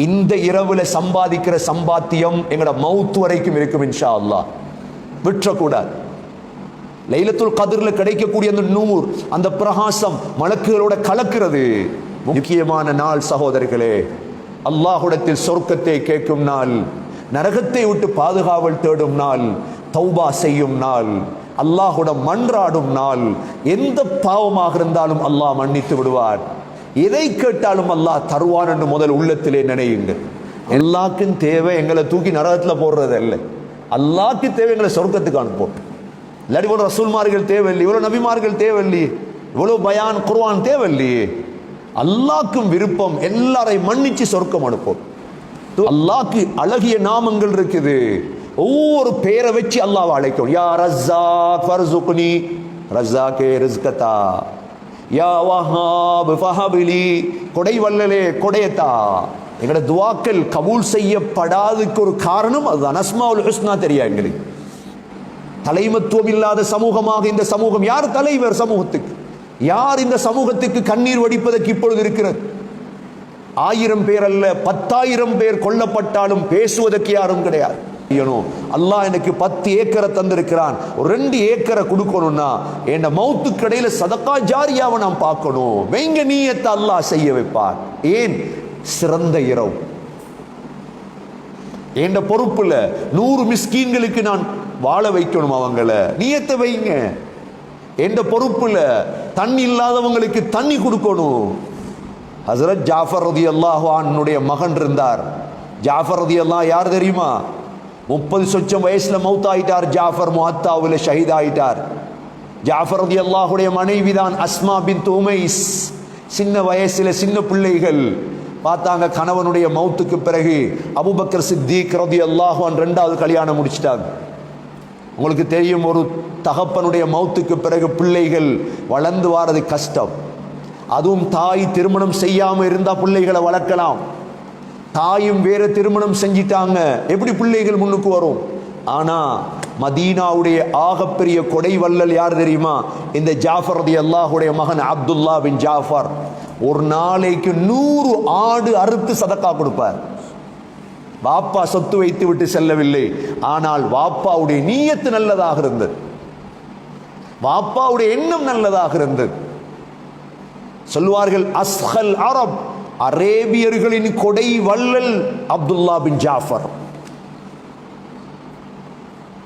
இந்த இரவுல சம்பாதிக்கிற சம்பாத்தியம் எங்கட மவுத் வரைக்கும் இருக்கும் இன்ஷா அல்லாஹ், விட்டுறக்கூடாது. லைலத்துல் கத்ர்ல கிடைக்கக்கூடிய அந்த நூர், அந்த பிரகாசம் மலக்குகளோட கலக்கிறது. முக்கியமான நாள் சகோதரர்களே, அல்லாஹ்விடத்தில் சொர்க்கத்தை கேட்கும் நாள், நரகத்தை விட்டு பாதுகாவல் தேடும் நாள், தௌபா செய்யும் நாள், அல்லாஹ்விடம் மன்றாடும் நாள். எந்த பாவமாக இருந்தாலும் அல்லாஹ் மன்னித்து விடுவார். எதை கேட்டாலும் அல்லாஹ் தருவான் என்று முதல் உள்ளத்திலே நினையுங்கள். எல்லாருக்கும் தேவை எங்களை தூக்கி நரகத்தில் போடுறது அல்ல, அல்லாஹ்க்கு தேவை எங்களை சொர்க்கத்துக்கு அனுப்போம். இல்லாட்டி இவ்வளோ ரசூல்மார்கள் தேவையில்லை, இவ்வளோ நபிமார்கள் தேவையில்லையே, இவ்வளோ பயான் குர்ஆன் தேவையில்லையே. அல்லாஹ்க்கும் விருப்பம் எல்லாரையும் மன்னிச்சு சொர்க்கம் அனுப்போம். அல்லாஹ்க்கு அழகிய நாமங்கள் இருக்குது. ஒவ்வொரு பேரை வச்சு அல்லாஹ்வை அழைக்கும். யா ரஸாக் ஃபர்ஸுக்னி, ரஸாக்கே ரிஸ்கதா. யா வஹாப் ஃபஹபிலி, கொடை வல்லலே கொடையத்தா. எங்களோட துஆக்கள் கபூல் செய்யப்படாததுக்கு ஒரு காரணம் அதுதான். அஸ்மாஉல் ஹுஸ்னா தெரியா எங்களுக்கு. தலைமத்துவம் இல்லாத சமூகமாக இந்த சமூகம். யார் தலைவர் சமூகத்துக்கு? யார் இந்த சமூகத்துக்கு கண்ணீர் வடிப்பதற்கு இப்பொழுது இருக்கிறது? 1000 பேர் அல்ல, 10,000 பேர் கொல்லப்பட்டாலும் பேசுவதற்கு யாரும் கிடையாது. அல்லாஹ் எனக்கு 10 ஏக்கரை தந்திருக்கிறான், ஒரு 2 ஏக்கரை கொடுக்கணும்னா என் மௌத்து கடையில சதகா ஜாரியாவை நான் பார்க்கணும். வெங்க நீயத்தை அல்லாஹ் செய்ய வைப்பார். ஏன்? சிறந்த இரவு. என் பொறுப்புல 100 மிஸ்கீன்களுக்கு நான் வாழ வைக்கணும். அவங்கள நீயத்தை வைங்க. என்ற பொறுப்புல தண்ணி இல்லாதவங்களுக்கு தண்ணி கொடுக்கணும். ஹஸரத் ஜாஃபர் ரலியல்லாஹு அன்ஹுடைய மகன் இருந்தார். ஜாஃபர் ரலியல்லாஹு யார் தெரியுமா? 30 சொச்சம் வயசுல மௌத் ஆயிட்டார். ஜாஃபர் முஅத்தாவுல ஷஹீத் ஆயிட்டார். ஜாஃபர் ரலியல்லாஹுடைய மனைவி தான் அஸ்மா பின்த் உமைஸ். சின்ன வயசுல சின்ன பிள்ளைகள் பார்த்தாங்க. கணவனுடைய மௌத்துக்கு பிறகு அபூபக்கர் சித்திக் ரலியல்லாஹு அன்ஹு 2வது கல்யாணம் முடிச்சிட்டாங்க. உங்களுக்கு தெரியும், ஒரு தகப்பனுடைய மௌத்துக்கு பிறகு பிள்ளைகள் வளர்ந்து வாரது கஷ்டம். அதுவும் தாய் திருமணம் செய்யாம இருந்தா பிள்ளைகளை வளர்க்கலாம். தாயும் வேற திருமணம் செஞ்சிட்டாங்க, எப்படி பிள்ளைகள் முன்னுக்கு வரும்? ஆனா மதீனாவுடைய ஆகப்பெரிய கொடை வள்ளல் யார் தெரியுமா? இந்த ஜாஃபர் ரலியல்லாஹுடைய மகன் அப்துல்லா பின் ஜாஃபர். ஒரு நாளைக்கு 100 ஆடு அறுத்து சதக்கா கொடுப்பார். வாப்பா சொத்து வைத்து விட்டு செல்லவில்லை, ஆனால் வாப்பாவுடைய நீயத்து நல்லதாக இருந்தது, வாப்பாவுடைய எண்ணம் நல்லதாக இருந்தது. சொல்வார்கள், அஸ்ஹல் அரப், அரேபியர்களின் கொடை வள்ளல் அப்துல்லா பின் ஜாஃபர்.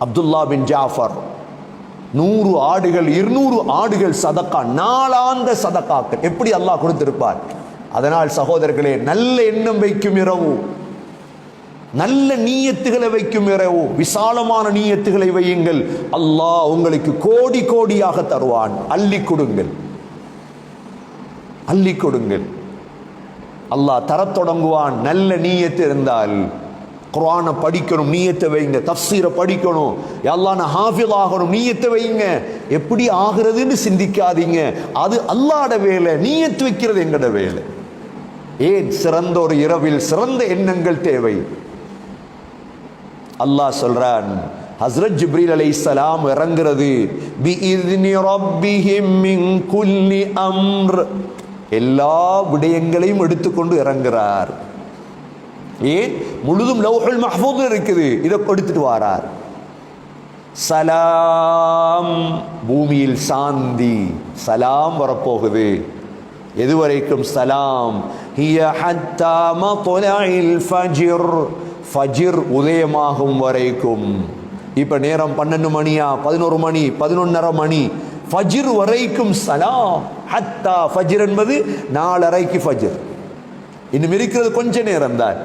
அப்துல்லா பின் ஜாஃபர் 100 ஆடுகள் 200 ஆடுகள் சதக்கா, நாளாந்த சதக்காக்கள் எப்படி அல்லாஹ் கொடுத்திருப்பார். அதனால் சகோதரர்களே, நல்ல எண்ணம் வைக்கும் இரவு, நல்ல நீயத்துகளை வைக்கும் இரவு, விசாலமான நீயத்துகளை வையுங்கள். அல்லாஹ் உங்களுக்கு கோடி கோடியாக தருவான். அள்ளி கொடுங்கள், அள்ளி கொடுங்கள். அல்லாஹ் தரத் தொடங்குவான். நல்ல நீயத்து இருந்தால் குர்ஆனை படிக்கணும், நீயத்தை வைங்க. தஃப்சீரை படிக்கணும், யா அல்லாஹ் நான் ஹாஃபிஸ் ஆகணும், நீயத்தை வைங்க. எப்படி ஆகிறதுன்னு சிந்திக்காதீங்க, அது அல்லாஹ்ட வேலை. நீயத்து வைக்கிறது எங்கட வேலை. ஏன்? சிறந்த ஒரு இரவில் சிறந்த எண்ணங்கள் தேவை. அல்லாஹ் சொல்றான், ஹஸ்ரத் ஜிப்ரீல் அலைஹிஸ்ஸலாம் இறங்குறது பிஇذنி ரப்பிஹிம் மின் குல்லி அம்ர், எல்லா விடயங்களையும் எடுத்துக்கொண்டு இறங்குறார். ஏன்? முழுதும் லௌஹுல் மஹ்ஃபூஸ் இருக்குது, இதை எடுத்துட்டு வாரார். சலாம், பூமியில் சாந்தி, சலாம் வரப்போகுது. எதுவரைக்கும் சலாம்? ஹிய ஹத்தா மத்லஇல் ஃபஜ்ர், ஃபஜ்ர் உதயமாகும் வரைக்கும். இப்ப நேரம் 12 மணியா, 11 மணி, 11:30 மணி, ஃபஜ்ர் வரைக்கும் சலாம். ஹத்தா ஃபஜ்ர் என்பது 4:30க்கு ஃபஜ்ர். இன்னும் இருக்கிறது கொஞ்ச நேரம் தான்.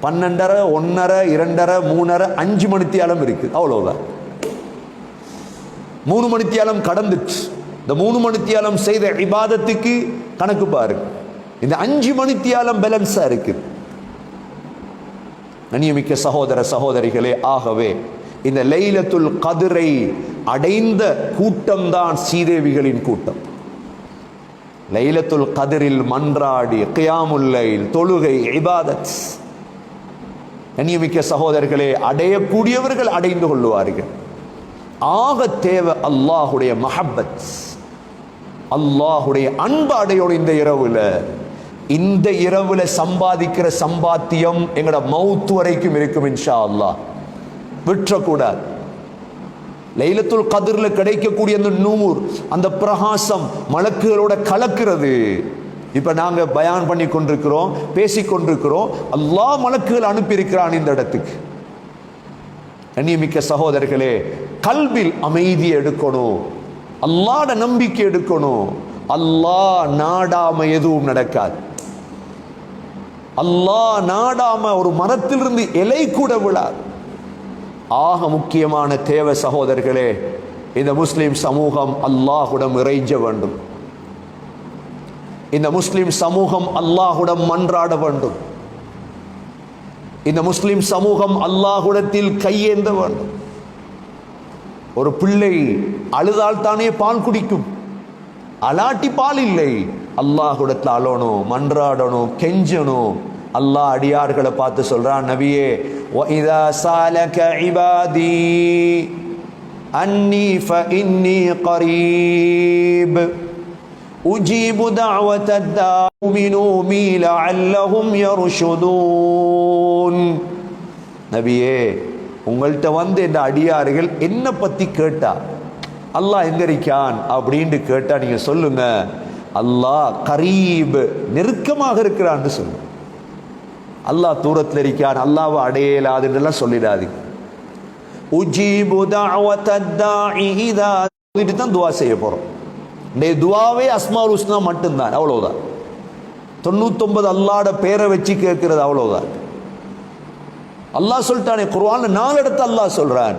12:30, 1:30, 2:30, 3:30, 5 மணித்தியாலம் இருக்கு, அவ்வளவுதான். 3 மணித்தியாலம் கடந்துச்சு. இந்த 3 மணித்தியாலம் செய்த இபாதத்துக்கு கணக்கு பாருங்க. இந்த 5 மணித்தியாலம் பேலன்ஸா இருக்கு. கண்ணியமிக்க சகோதர சகோதரிகளே, ஆகவே இந்த லைலத்துல் கத்ரை அடைந்த கூட்டம் தான் சீதேவிகளின் கூட்டம். லைலத்துல் கத்ரில் மன்றாடி கியாமுல் லைல், தொழுகை, இபாதத். கண்ணியமிக்க சகோதரர்களே, அடையக்கூடியவர்கள் அடைந்து கொள்வார்கள். ஆக தேவை அல்லாஹுடைய மஹப்பத், அல்லாஹுடைய அன்பு அடையோடு. இந்த இரவுல இந்த இரவுல சம்பாதிக்கிற சம்பாத்தியம் எங்கட மவுத் வரைக்கும் இருக்கும் இன்ஷா அல்லாஹ். விட்டுறக்கூடாது. லைலத்துல் கத்ர்ல கிடைக்கக்கூடிய அந்த நூர், அந்த பிரகாசம் மலக்குகளோட கலக்கிறது. இப்ப நாங்க பயான் பண்ணி கொண்டிருக்கிறோம், பேசிக்கொண்டிருக்கிறோம். அல்லாஹ் மலக்குகள் அனுப்பியிருக்கிறான் இந்த இடத்துக்கு. கண்ணியமிக்க சகோதரர்களே, கல்வில் அமைதி எடுக்கணும், அல்லாஹ்ட நம்பிக்கை எடுக்கணும். அல்லாஹ் நாடாம எதுவும் நடக்காது. அல்லாஹ் நாடாம ஒரு மரத்திலிருந்து இலை கூட விழாது. ஆக முக்கியமான தேவை சகோதரர்களே, இந்த முஸ்லிம் சமூகம் அல்லாஹ்வுடன் இறைஞ்ச வேண்டும். இந்த முஸ்லிம் சமூகம் அல்லாஹ்வுடன் மன்றாட வேண்டும். இந்த முஸ்லிம் சமூகம் அல்லாஹ்விடத்தில் கையேந்த வேண்டும். ஒரு பிள்ளை அழுதால் தானே பால் குடிக்கும், அலாட்டி பால் இல்லை. அல்லாஹ்விடத்தில் அழணும், மன்றாடணும், கெஞ்சணும். அல்லாஹ் அடியார்களை பார்த்து சொல்றான், நபியே, وَإِذَا سَأَلَكَ عِبَادِي أَنِّي فَإِنِّي قَرِيبٌ أُجِيبُ دَعْوَةَ الدَّاعِ يُؤْمِنُوا بِي لَعَلَّهُمْ يَرْشُدُونَ. நபியே, உங்கள்கிட்ட வந்து இந்த அடியார்கள் என்ன பத்தி கேட்டா, அல்லாஹ் எங்க இருக்கான் அப்படின்னு கேட்டா நீங்க சொல்லுங்க, அல்லாஹ் கரீப், நெருக்கமாக இருக்கிறான்னு சொல்லுங்க. அல்லாஹ் தூரத்தில் இருக்கான், அல்லாஹ்வை அடையலாதுன்னு சொல்லிடாதீங்க. உஜீபு தஅவத்தத் தாஇ இதா, இதுக்கு தான் துஆ செய்ய போறோம். இந்த துஆவே அஸ்மாஉல் ஹுஸ்னா மட்டும்தான், அவ்வளவுதான். 99 அல்லாஹ்ட பேரை வச்சு கேட்கிறது, அவ்வளவுதான். அல்லாஹ் சொல்லிட்டானே குர்ஆன்ல 4 இடத்துல அல்லாஹ் சொல்றான்,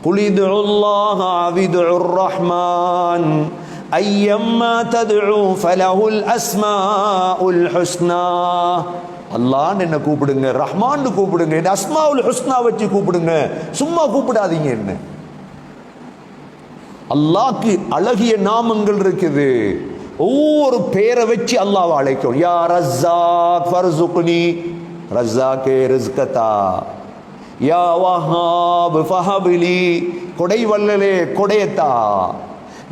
குல் இதுல்லாஹ அவிதுர் ரஹ்மான் ஐயம்மா ததுஉ ஃபலஹுல் அஸ்மாஉல் ஹுஸ்னா. அல்லாஹ்ன்னு என்ன கூப்பிடுங்க, ரஹ்மான்னு கூப்பிடுங்க, இந்த அஸ்மாஉல் ஹுஸ்னா வச்சு கூப்பிடுங்க, சும்மா கூப்பிடாதீங்க. என்ன அல்லாஹ்க்கு அழகிய நாமங்கள் இருக்குது. ஒவ்வொரு பேரை வச்சு அல்லாஹ்வை அழைக்கும். யா ரஸாக் ஃபர்சுக்னி, ரஸாக்கே ரிஸ்கதா. யா வஹாப் ஃபஹப்லி, கொடை வல்லலே கொடையத்தா.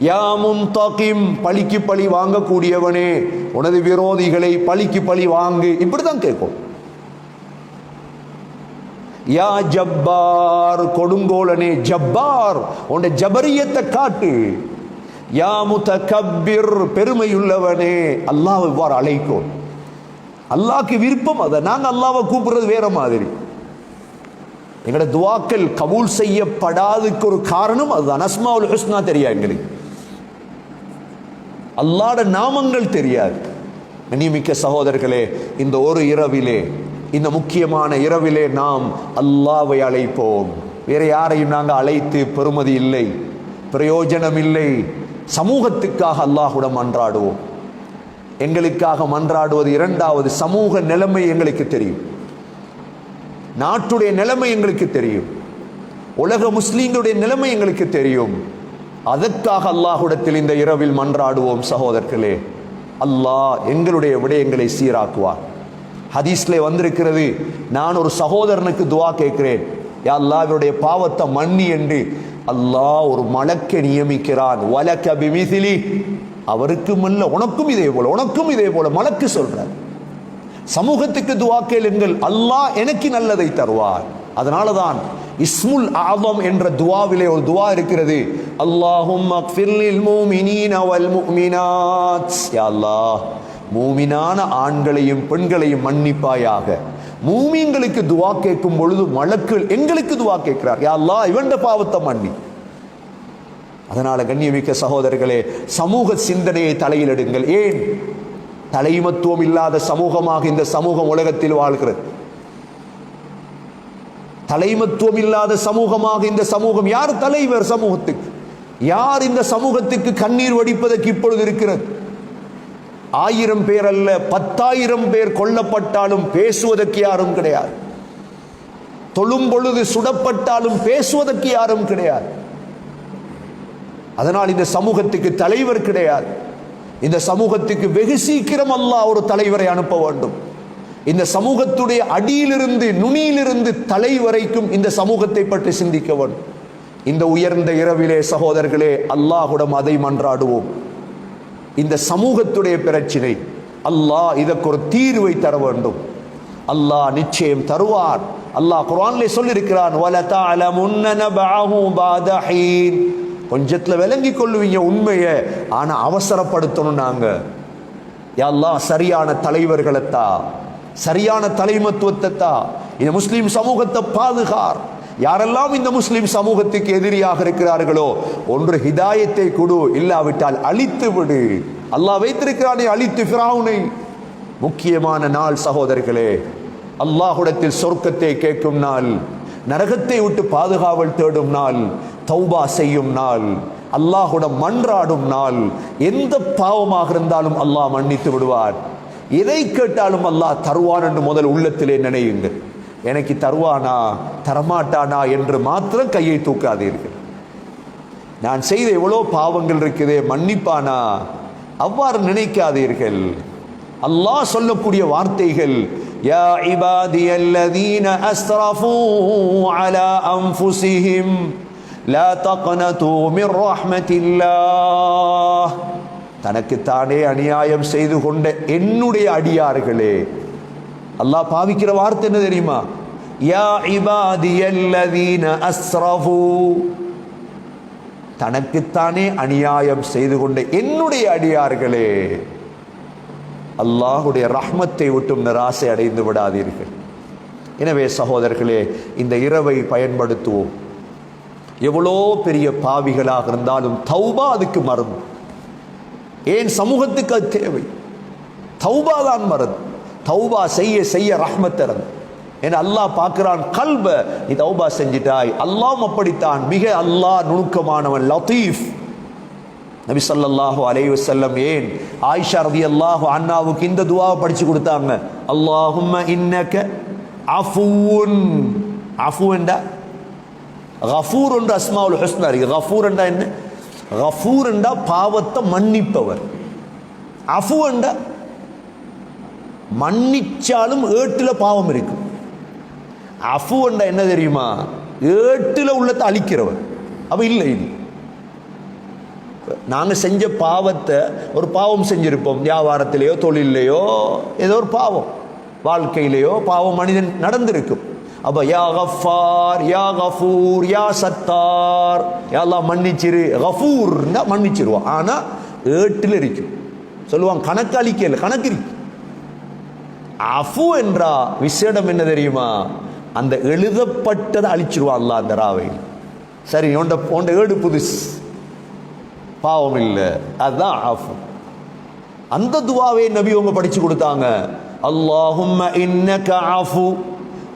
யா முன்தகிம், பழிக்கு பழி வாங்கக்கூடியவனே, உனது விரோதிகளை பழிக்கு பழி வாங்கு. இப்படிதான் கேட்கும். யா ஜப்பார், கொடுங்கோலனே ஜப்பார், உன்னுடைய ஜபரியத்தை காட்டு. யா முதகப்பிர், பெருமையுள்ளவனே. அல்லாஹ் இவ்வாறு அழைக்கும். அல்லாஹ்க்கு விருப்பம் அதை. நாங்க அல்லாஹ்வை கூப்பிடுறது வேற மாதிரி. எங்களோட துஆக்கள் கபூல் செய்யப்படாததுக்கு ஒரு காரணம் அதுதான். அஸ்மாஉல் ஹுஸ்னா தெரியாது எங்களுக்கு, அல்லாஹ்ட நாமங்கள் தெரியாது. கண்ணியமிக்க சகோதரர்களே, இந்த ஒரு இரவிலே, இந்த முக்கியமான இரவிலே நாம் அல்லாஹ்வை அழைப்போம். வேற யாரையும் நாங்கள் அழைத்து பெறுமதி இல்லை, பிரயோஜனம் இல்லை. சமூகத்துக்காக அல்லாஹ்வுடன் மன்றாடுவோம். எங்களுக்காக மன்றாடுவது இரண்டாவது. சமூக நிலைமை எங்களுக்கு தெரியும், நாட்டுடைய நிலைமை எங்களுக்கு தெரியும், உலக முஸ்லீம்களுடைய நிலைமை எங்களுக்கு தெரியும். அதற்காக அல்லாஹ்விடத்தில் இந்த இரவில் மன்றாடுவோம் சகோதரர்களே. அல்லாஹ் எங்களுடைய விடயங்களை சீராக்குவார். ஹதீஸ்ல வந்திருக்கிறது, நான் ஒரு சகோதரனுக்கு துஆ கேட்கிறேன், யா அல்லாஹ் இவருடைய பாவத்தை மன்னி என்று. அல்லாஹ் ஒரு மலக்கை நியமிக்கிறான், வலக பிமிஸ்லி, அவருக்கும் அல்ல உனக்கும் இதே போல, உனக்கும் இதே போல மலக்கு சொல்றார். சமூகத்துக்கு துஆ கேளுங்கள், அல்லாஹ் எனக்கு நல்லதை தருவார். அதனாலதான் இஸ்முல் ஆதம் என்ற துஆவிலே ஒரு துஆ இருக்கிறது, அல்லாஹும்ம அக்ஃபிர் லில் முஃமினீன வல் முஃமினாத். யா அல்லாஹ், மூமினான ஆண்களையும் பெண்களையும் மன்னிப்பாயாக. மூமின்களுக்கு துஆ கேட்கும் பொழுது மலக்குகள் எங்களுக்கு துஆ கேட்கிறார், யா அல்லாஹ் இவன்ட பாவத்தை மன்னி. அதனால கண்ணியமிக்க சகோதரர்களே, சமூக சிந்தனையை தலையில் எடுங்கள். ஏன் தலைமத்துவம் இல்லாத சமூகமாக இந்த சமூகம் உலகத்தில் வாழ்கிறது. தலைமத்துவம் இல்லாத சமூகமாக இந்த சமூகம். யார் தலைவர் சமூகத்துக்கு? யார் இந்த சமூகத்துக்கு கண்ணீர் வடிப்பதற்கு இப்பொழுது இருக்கிறது? 1000 பேர் அல்ல, 10,000 பேர் கொல்லப்பட்டாலும் பேசுவதற்கு யாரும் கிடையாது. தொழும் பொழுது சுடப்பட்டாலும் பேசுவதற்கு யாரும் கிடையாது. அதனால் இந்த சமூகத்துக்கு தலைவர் கிடையாது. இந்த சமூகத்துக்கு வெகு சீக்கிரம் அல்லாஹ் ஒரு தலைவரை அனுப்ப வேண்டும். இந்த சமூகத்துடைய அடியிலிருந்து நுனியிலிருந்து தலை வரைக்கும் இந்த சமூகத்தை பற்றி சிந்திக்க வேண்டும். இந்த உயர்ந்த இரவிலே சகோதரர்களே, அல்லாஹ்விடம் அதை மன்றாடுவோம். இந்த சமூகத்துடைய பிரச்சினை, அல்லாஹ் இதற்கு ஒரு தீர்வை தர வேண்டும். அல்லாஹ் நிச்சயம் தருவார். அல்லாஹ் குர்ஆனிலே சொல்லியிருக்கிறான், வலதஅலமுன்ன நபஅஹு பஅத ஹீன். கொஞ்சத்துல விளங்கிக் கொள்ளுவீங்க உண்மையை, ஆனா அவசரப்படுத்தணும். நாங்க யா அல்லாஹ் சரியான தலைவர்களைத்தா, சரியான தலைமத்துவத்தை இந்த முஸ்லிம் சமூகத்தை பாதுகார். யாரெல்லாம் இந்த முஸ்லிம் சமூகத்துக்கு எதிரியாக இருக்கிறார்களோ, ஒன்று ஹிதாயத்தை கொடு, இல்லாவிட்டால் அழித்து விடு. அல்லாஹ் வைத்திருக்கிறானே அழித்து ஃபிரௌனை. முக்கியமான நாள் சகோதரர்களே, அல்லாஹ்விடத்தில் சொர்க்கத்தை கேட்கும் நாள், நரகத்தை விட்டு பாதுகாவல் தேடும் நாள், தௌபா செய்யும் நாள், அல்லாஹ்விடம் மன்றாடும் நாள். எந்த பாவமாக இருந்தாலும் அல்லாஹ் மன்னித்து விடுவார். எதை கேட்டாலும் அல்லாஹ் தருவான் என்று முதல் உள்ளத்திலே நினையுங்கள். எனக்கு தருவானா தரமாட்டானா என்று மாத்திரம் கையை தூக்காதீர்கள். நான் செய்த எவ்வளோ பாவங்கள் இருக்குதே, மன்னிப்பானா, அவ்வாறு நினைக்காதீர்கள். அல்லாஹ் சொல்லக்கூடிய வார்த்தைகள், யா இபாதியல்லதீன அஸ்ரஃபூ அலா அன்ஃபுஸிஹிம் லா தக்னது மிர் ரஹ்மத்தில்லாஹ். தனக்குத்தானே அநியாயம் செய்து கொண்ட என்னுடைய அடியார்களே. அல்லாஹ் பாவிக்கிற வார்த்தை என்ன தெரியுமா? யா இபாதியல்லதீன அஸ்ரஃபூ, தனக்குத்தானே அநியாயம் செய்து கொண்ட என்னுடைய அடியார்களே. அல்லாஹுடைய ரஹ்மத்தை விட்டும் நிராசை அடைந்து விடாதீர்கள். எனவே சகோதரர்களே, இந்த இரவை பயன்படுத்துவோம். எவ்வளோ பெரிய பாவிகளாக இருந்தாலும் தௌபா அதுக்கு மருந்து. ஏன் சமூகத்துக்கு அது தேவை. தௌபா தான் மருந்து. தௌபா செய்ய செய்ய ரஹ்மத் தரும். ஏன்னா அல்லாஹ் பார்க்கிறான் கல்ப, நீ தௌபா செஞ்சிட்டாய். அல்லாஹ் அப்படித்தான், மிக அல்லாஹ் நுணுக்கமானவன், லத்தீஃப். நபி ஸல்லல்லாஹு அலைஹி வஸல்லம் ஏன் ஆயிஷா ரலியல்லாஹு அன்ஹாவுக்கு இந்த துஆவை படிச்சு கொடுத்தாங்க? அல்லாஹும்ம இன்னக அஃபூன். அஃபூண்டா கஃபூர் என்ற அஸ்மாவுல் ஹுஸ்னா இருக்கு. கஃபூர் என்றா என்ன? கஃபூர் என்றா பாவத்தை மன்னிப்பவர். அஃபு என்றா மன்னிச்சாலும் ஏட்டுல பாவம் இருக்கும். அஃபு என்றா என்ன தெரியுமா? ஏட்டுல உள்ளத்தை அழிக்கிறவர். அப்ப இல்லை, இது நாங்கள் செஞ்ச பாவத்தை, ஒரு பாவம் செஞ்சிருப்போம், வியாபாரத்திலேயோ தொழிலையோ ஏதோ ஒரு பாவம், வாழ்க்கையிலேயோ பாவம் மனிதன் நடந்திருக்கும். அப்ப யா கஃபார், யா கஃபூர், யா சத்தார், யா அல்லாஹ் மன்னிச்சிரு. கஃபூர்னா மன்னிச்சிருவான், ஆனா ஏட்டில் இருக்கும். சொல்லுவாங்க கணக்கு அழிக்கல, கணக்கு இருக்கு. அஃபு என்றா விசேடம் என்ன தெரியுமா? அந்த எழுதப்பட்டதை அழிச்சிருவான் அல்லாஹ் அந்த ராவை. சரி, உண்ட ஏடு புதுசு, பாவம் இல்லை, அதுதான் அஃபு. அந்த துவாவை நபி அவங்க படிச்சு கொடுத்தாங்க. அல்லாஹும்ம இன்னக அஃபு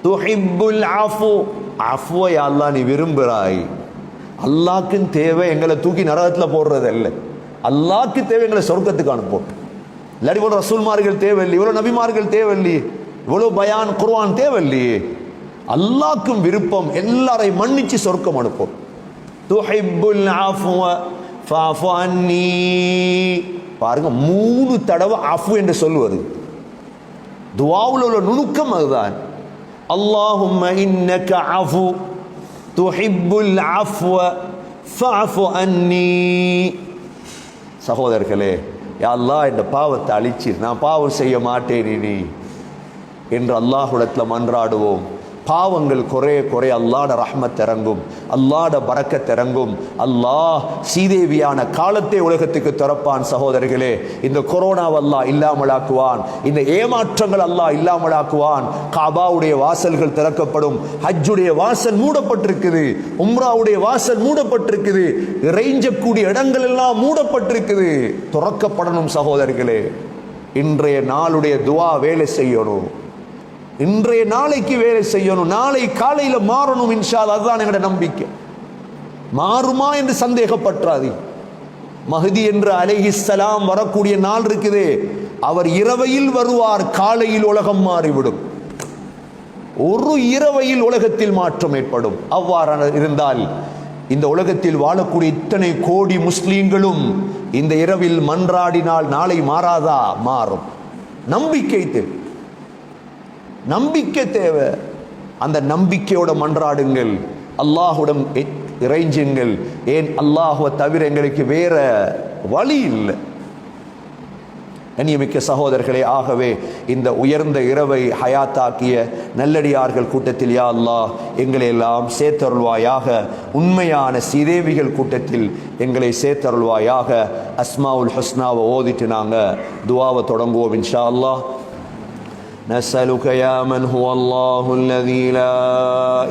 துஹிப்புல் அஃபு. அஃப்வை அல்லாஹ் நீ விரும்புகிறாய். அல்லாஹ்க்கு தேவை எங்களை தூக்கி நரகத்தில் போடுறது இல்லை. அல்லாஹ்க்கு தேவை எங்களை சொர்க்கத்துக்கு அனுப்போம். இல்லாட்டி இவ்வளோ ரசூல்மார்கள் தேவையில்லை, இவ்வளோ நபிமார்கள் தேவையில்லையே, இவ்வளோ பயான் குர்ஆன் தேவையில்லையே. அல்லாஹ்க்கும் விருப்பம் எல்லாரையும் மன்னிச்சு சொர்க்கம் அனுப்போம். துஹிப்புல் அஃப்வ ஃபஅஃபு அன்னி. பாருங்க, 3 தடவை அஃபு என்று சொல்லுவது. துஆவுல உள்ள நுணுக்கம் அதுதான். அல்லாஹும்ம இன்னக அஃபு துஹிப்புல் அஃப்வ ஃபஅஃபு அன்னி. சகோதரர்களே, யா அல்லாஹ் இந்த பாவத்தை அழிச்சிரு, நான் பாவம் செய்ய மாட்டேன் இனி என்று அல்லாஹ்விடத்தில் மன்றாடுவோம். பாவங்கள் குறைய குறைய அல்லாஹ்ட ரஹ்மத் இறங்கும், அல்லாஹ்ட பரக்கத் இறங்கும். அல்லாஹ் சீதேவியான காலத்தை உலகத்துக்கு திறப்பான். சகோதரர்களே, இந்த கொரோனாவை அல்லாஹ் இல்லாமலாக்குவான், இந்த ஏமாற்றங்கள் அல்லாஹ் இல்லாமலாக்குவான். காபாவுடைய வாசல்கள் திறக்கப்படும், ஹஜ்ஜுடைய வாசல் மூடப்பட்டிருக்குது, உம்ராவுடைய வாசல் மூடப்பட்டிருக்குது, இறைஞ்சக்கூடிய இடங்கள் எல்லாம் மூடப்பட்டிருக்குது, துறக்கப்படணும். சகோதரர்களே, இன்றைய நாளுடைய துஆ வேலை செய்யணும், இன்றைய நாளைக்கு வேலை செய்யணும், நாளை காலையில் மாறணும் இன்ஷா அல்லாஹ். அதுதான் எங்களோட நம்பிக்கை. மாறுமா என்று சந்தேகப்பட்டாது. மஹ்தி என்று அலைஹிஸ்ஸலாம் வரக்கூடிய நாள் இருக்குது. அவர் இரவையில் வருவார், காலையில் உலகம் மாறிவிடும். ஒரு இரவையில் உலகத்தில் மாற்றம் ஏற்படும். அவ்வாறு இருந்தால் இந்த உலகத்தில் வாழக்கூடிய இத்தனை கோடி முஸ்லீம்களும் இந்த இரவில் மன்றாடினால் நாளை மாறாதா? மாறும். நம்பிக்கை தேவை, நம்பிக்கை தேவை. அந்த நம்பிக்கையோட மன்றாடுங்கள், அல்லாஹ்விடம் இறைஞ்சுங்கள். ஏன்? அல்லாஹ்வை தவிர எங்களுக்கு வேற வழி இல்லை. கண்ணியமிக்க சகோதரர்களே, ஆகவே இந்த உயர்ந்த இரவை ஹயாத்தாக்கிய நல்லடியார்கள் கூட்டத்தில் யா அல்லாஹ் எங்களை எல்லாம் சேர்த்தருள்வாயாக. உண்மையான சீதேவிகள் கூட்டத்தில் எங்களை சேர்த்தருள்வாயாக. அஸ்மாவுல் ஹுஸ்னாவை ஓதிட்டு நாங்கள் துவாவை தொடங்குவோம் இன்ஷா அல்லாஹ். نسألك يا من هو الله الذي لا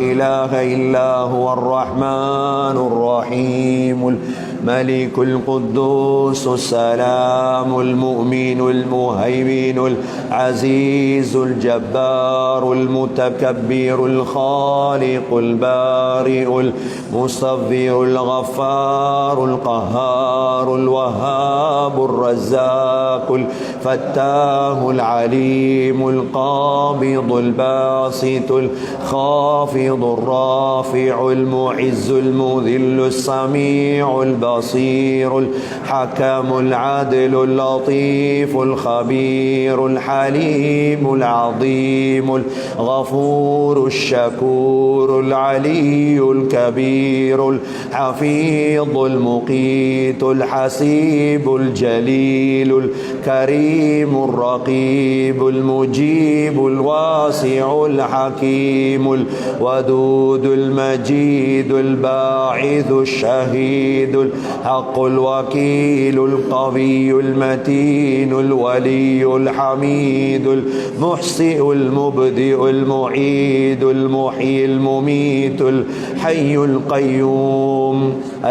إله إلا هو الرحمن الرحيم الملك القدوس السلام المؤمن المهيمن العزيز الجبار المتكبر الخالق البارئ المصور الغفار القهار الوهاب الرزاق الفتاح العليم القابض الباسط الخافض الرافع المعز المذل السميع البصير الحكم العدل اللطيف الخبير الحليم العظيم الغفور الشكور العلي الكبير الحفيظ المقيت الحسيب الجليل الكريم الرقيب المجيب الواسع الحكيم الودود المجيد الباعث الشهيد الحق الوكيل القوي المتين الولي الحميد المحسئ المبدئ المعيد المحيي المميت الحي القيوم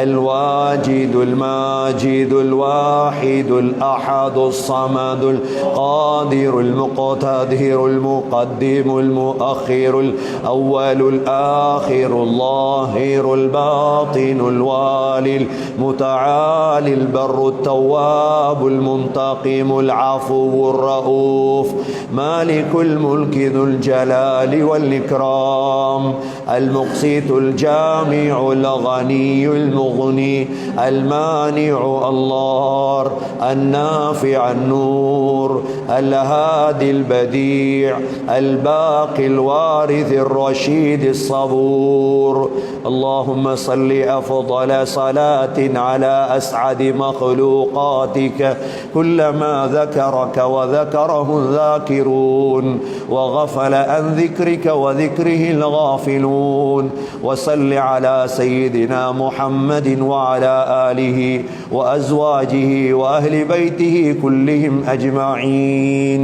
الواجد الماجد الواحد الأحد الصمد القادر المقتدر المقدم المؤخر الأول الآخر الظاهر الباطن الوالي المتعالي البر التواب المنتقم العفو الرؤوف مالك الملك ذو الجلال والإكرام المقسط الجامع الغني المغني المانع الله النافع النور الهادي البديع الباقي الوارث الرشيد الصبور. اللهم صل أفضل صلاة على أسعد مخلوقاتك كلما ذكرك وذكره الذاكرون وغفل عن ذكرك وذكره الغافلون. وصل على سيدنا محمد وعلى آله وأزواجه وأهل بيته كلهم أجمعين.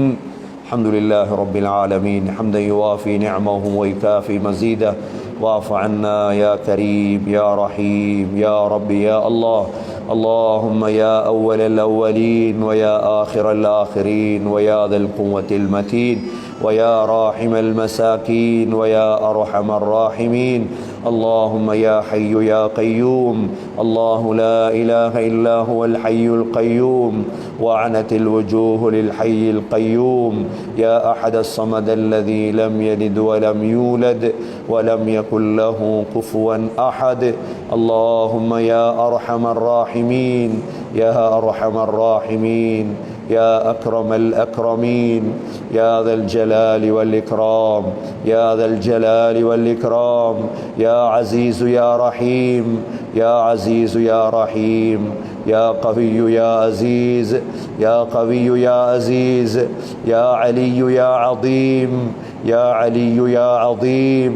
الحمد لله رب العالمين حمدا يوافي نعمه ويكافي مزيده. واعف عنا يا كريم يا رحيم يا رب يا الله. اللهم يا أول الأولين ويا آخر الآخرين ويا ذا القوة المتين ويا راحم المساكين ويا أرحم الراحمين. اللهم يا حي يا قيوم. الله لا إله إلا هو الحي القيوم وعنت الوجوه للحي القيوم. يا أحد الصمد الذي لم يلد ولم يولد ولم يكن له كفوا أحد. اللهم يا أرحم الراحمين يا أرحم الراحمين يا أكرم الأكرمين يا ذا الجلال والإكرام يا ذا الجلال والإكرام يا عزيز يا رحيم يا عزيز يا رحيم يا قوي يا عزيز يا قوي يا عزيز يا علي يا عظيم يا علي يا عظيم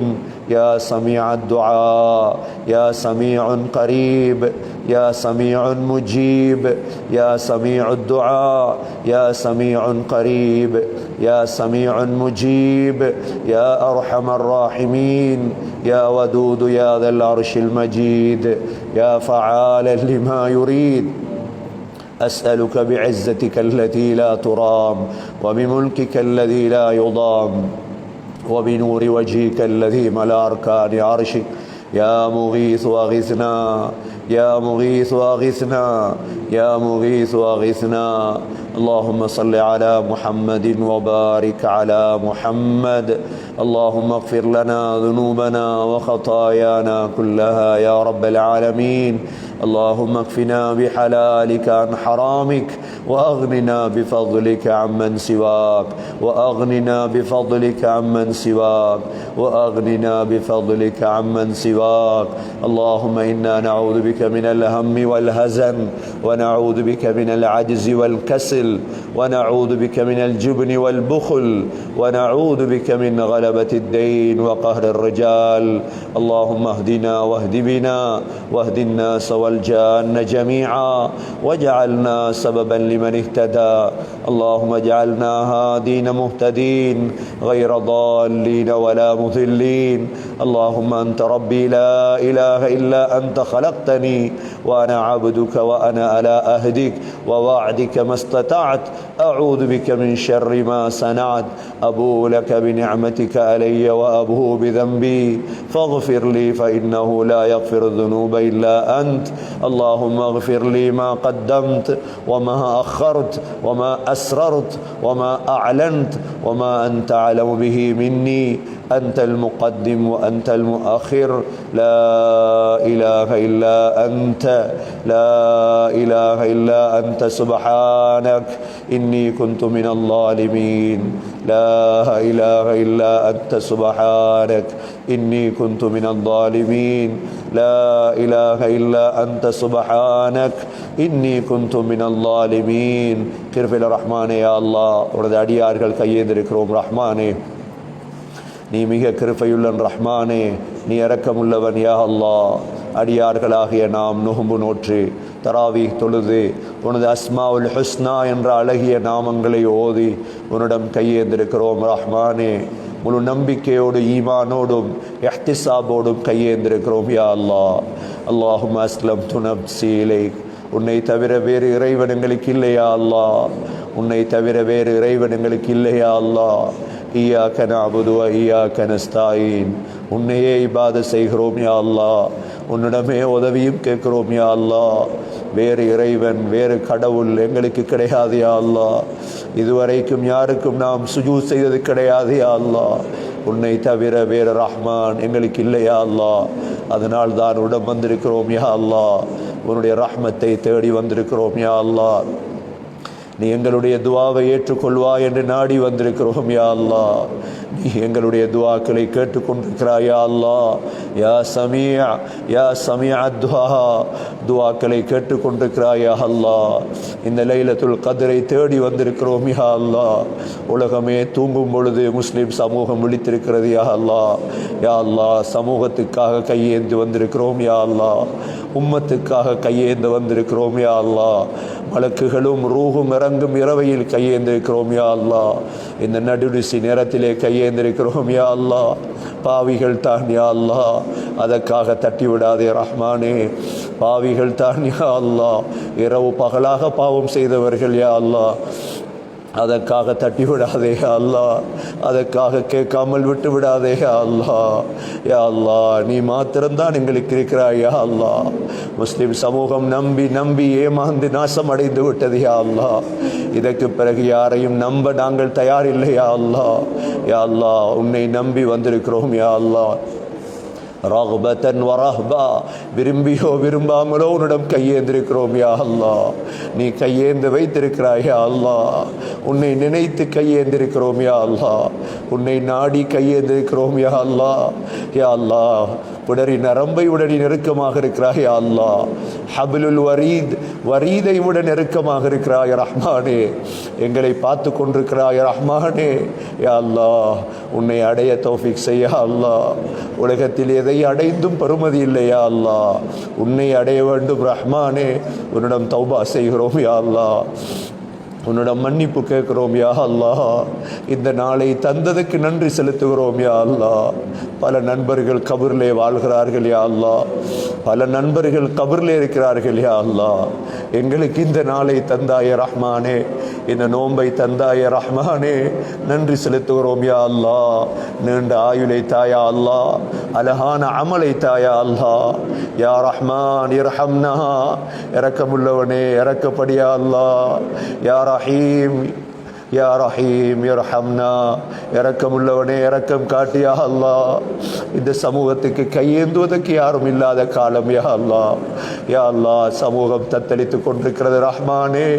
يا سميع الدعاء يا سميع قريب يا سميع مجيب يا سميع الدعاء يا سميع قريب يا سميع مجيب يا أرحم الراحمين يا ودود يا ذا العرش المجيد يا فعالا لما يريد. أسألك بعزتك التي لا ترام وبملكك الذي لا يضام وبنور وجهك الذي ملا أركان عرشك يا مغيث أغثنا يا مغيث أغثنا يا مغيث أغثنا. اللهم صل على محمد وبارك على محمد. اللهم اغفر لنا ذنوبنا وخطايانا كلها يا رب العالمين. اللهم اكفنا بحلالك عن حرامك وأغننا بفضلك عمن سواك وأغننا بفضلك عمن سواك وأغننا بفضلك عمن سواك اللهم إنا نعوذ بك من الهم والهزن ونعوذ بك من العجز والكسل ونعوذ بك من الجبن والبخل ونعوذ بك من غلبة الدين وقهر الرجال اللهم اهدنا واهد بنا واهد الناس والجان جميعا واجعلنا سببا لمن اهتدى اللهم اجعلنا هادين مهتدين غير ضالين ولا مضلين اللهم أنت ربي لا إله إلا أنت خلقتني وأنا عبدك وأنا على أهدك ووعدك ما استطعت أعوذ بك من شر ما صنعت أبوء لك بنعمتك علي وأبوء بذنبي فاغفر لي فإنه لا يغفر الذنوب إلا أنت اللهم اغفر لي ما قدمت وما أخرت وما أسررت وما أعلنت وما أنت أعلم به مني أنت المقدم وأنت المؤخر لا إله إلا أنت لا إله إلا أنت سبحانك إني كنت من الظالمين لا إله إلا أنت سبحانك إني كنت من الظالمين لا إله إلا أنت سبحانك إني كنت من الظالمين கிருபையுள்ள ரஹ்மானே யா அல்லாஹ் உனது அடியார்கள் கையேந்திருக்கிறோம் ரஹ்மானே நீ மிக கிருபையுள்ளன் ரஹ்மானே நீ இரக்கமுள்ளவன் யா அல்லாஹ் அடியார்களாகிய நாம் நோன்பு நோற்று தராவீஹ் தொழுது உனது அஸ்மாவுல் ஹுஸ்னா என்ற அழகிய நாமங்களை ஓதி உன்னிடம் கையேந்திருக்கிறோம் ரஹ்மானே முழு நம்பிக்கையோடு ஈமானோடும் இஹ்திசாபோடும் கையேந்திருக்கிறோம் யா அல்லாஹ் அல்லாஹும்ம அஸ்லம்து நஃப்ஸி இலைக் உன்னை தவிர வேறு இறைவன் எங்களுக்கு இல்லையா அல்லாஹ் உன்னை தவிர வேறு இறைவன் எங்களுக்கு இல்லையா அல்லாஹ் இய்யாக நஅபுது வ இய்யாக நஸ்தஈன் உன்னையே இபாதத் செய்கிறோம் யா அல்லாஹ் உன்னிடமே உதவியும் கேட்கிறோம் யா அல்லாஹ் வேறு இறைவன் வேறு கடவுள் எங்களுக்கு கிடையாது யா அல்லாஹ் இதுவரைக்கும் யாருக்கும் நாம் சுஜூத் செய்தது கிடையாது யா அல்லாஹ் உன்னை தவிர வேறு ரஹ்மான் எங்களுக்கு இல்லையா அல்லாஹ் அதனால் தான் உடன் வந்திருக்கிறோம் யா அல்லாஹ் உன்னுடைய ரஹ்மத்தை தேடி வந்திருக்கிறோம் யா அல்லாஹ் நீ எங்களுடைய துவாவை ஏற்றுக்கொள்வாய் என்று நாடி வந்திருக்கிறோம் யா அல்லாஹ் நீ எங்களுடைய துவாக்களை கேட்டுக்கொண்டிருக்கிறாய் யா அல்லாஹ் யா சமீஅ துஆ துவாக்களை கேட்டுக்கொண்டிருக்கிறாய் யா அல்லாஹ் இந்த லைலத்துல் கத்ரை தேடி வந்திருக்கிறோம் யா அல்லாஹ் உலகமே தூங்கும் பொழுது முஸ்லிம் சமூகம் விழித்திருக்கிறது யா அல்லாஹ் சமூகத்துக்காக கையேந்து வந்திருக்கிறோம் யா அல்லாஹ் உம்மத்துக்காக கையேந்து வந்திருக்கிறோம் யா அல்லாஹ் மலக்குகளும் ரூஹும் இறங்கும் இரவையில் கையேந்திருக்கிறோம் யா அல்லாஹ் இந்த நடுநிசி நேரத்திலே கையேந்திருக்கிறோம் யா அல்லாஹ் பாவிகள் தான் யா அல்லாஹ் அதற்காக தட்டி விடாதே ரஹ்மானே பாவிகள் தான் யா அல்லாஹ் இரவு பகலாக பாவம் செய்தவர்கள் யா அல்லாஹ் அதற்காக தட்டி விடாதே அல்லாஹ் அதற்காக கேட்காமல் விட்டு விடாதே அல்லாஹ் யா அல்லாஹ் நீ மாத்திரம்தான் எங்களுக்கு இருக்கிறாய் யா அல்லாஹ் முஸ்லிம் சமூகம் நம்பி நம்பி ஏமாந்து நாசம் அடைந்து விட்டது யா அல்லாஹ் இதற்கு பிறகு யாரையும் நம்ப நாங்கள் தயாரில்லை யா அல்லாஹ் உன்னை நம்பி வந்திருக்கிறோம் யா அல்லாஹ் ரஹ்பத்தன் வரஹ்பா விரும்பியோ விரும்பாமலோ உன்னிடம் கையேந்திருக்கிறோம் யா அல்லாஹ் நீ கையேந்து வைத்திருக்கிறாய் யா அல்லாஹ் உன்னை நினைத்து கையேந்திருக்கிறோம் யா அல்லாஹ் உன்னை நாடி கையேந்திருக்கிறோம் யா அல்லாஹ் பிடரி நரம்பை உடனே நெருக்கமாக இருக்கிறாய் யா அல்லாஹ் ஹப்லுல் வரீதை விட நெருக்கமாக இருக்கிறாய் ரஹ்மானே எங்களை பார்த்து கொண்டிருக்கிறாய் ரஹ்மானே யா அல்லாஹ் உன்னை அடைய தௌஃபீக் செய்ய அல்லாஹ் உலகத்தில் எதை அடைந்தும் பெறுமதி இல்லையா அல்லாஹ் உன்னை அடைய வேண்டும் ரஹ்மானே உன்னிடம் தௌபா செய்கிறோம் யா அல்லாஹ் உன்னிடம் மன்னிப்பு கேட்கிறோம் யா அல்லாஹ் இந்த நாளை தந்ததுக்கு நன்றி செலுத்துகிறோம் யா அல்லாஹ் பல நண்பர்கள் கபரிலே வாழ்கிறார்கள் யா அல்லாஹ் பல நண்பர்கள் கபரிலே இருக்கிறார்கள் யா அல்லாஹ் எங்களுக்கு இந்த நாளை தந்தாய ரஹ்மானே இந்த நோன்பை தந்தாய ரஹ்மானே நன்றி செலுத்துகிறோம் யா அல்லாஹ் நீண்ட ஆயுளை தாயா அல்லாஹ் அழகான அமலை தாயா அல்லாஹ் யா ரஹ்மான் இர்ஹம்னா இரக்கமுள்ளவனே இரக்கப்படியா அல்லாஹ் யா ரஹீம் இர்ஹம்னா இரக்கமுள்ளவனே இரக்கம் காட்டியா அல்லாஹ் இந்த சமூகத்துக்கு கையேந்துவதற்கு யாரும் இல்லாத காலம் யா அல்லாஹ் சமூகம் தத்தளித்து கொண்டிருக்கிறது ரஹ்மானே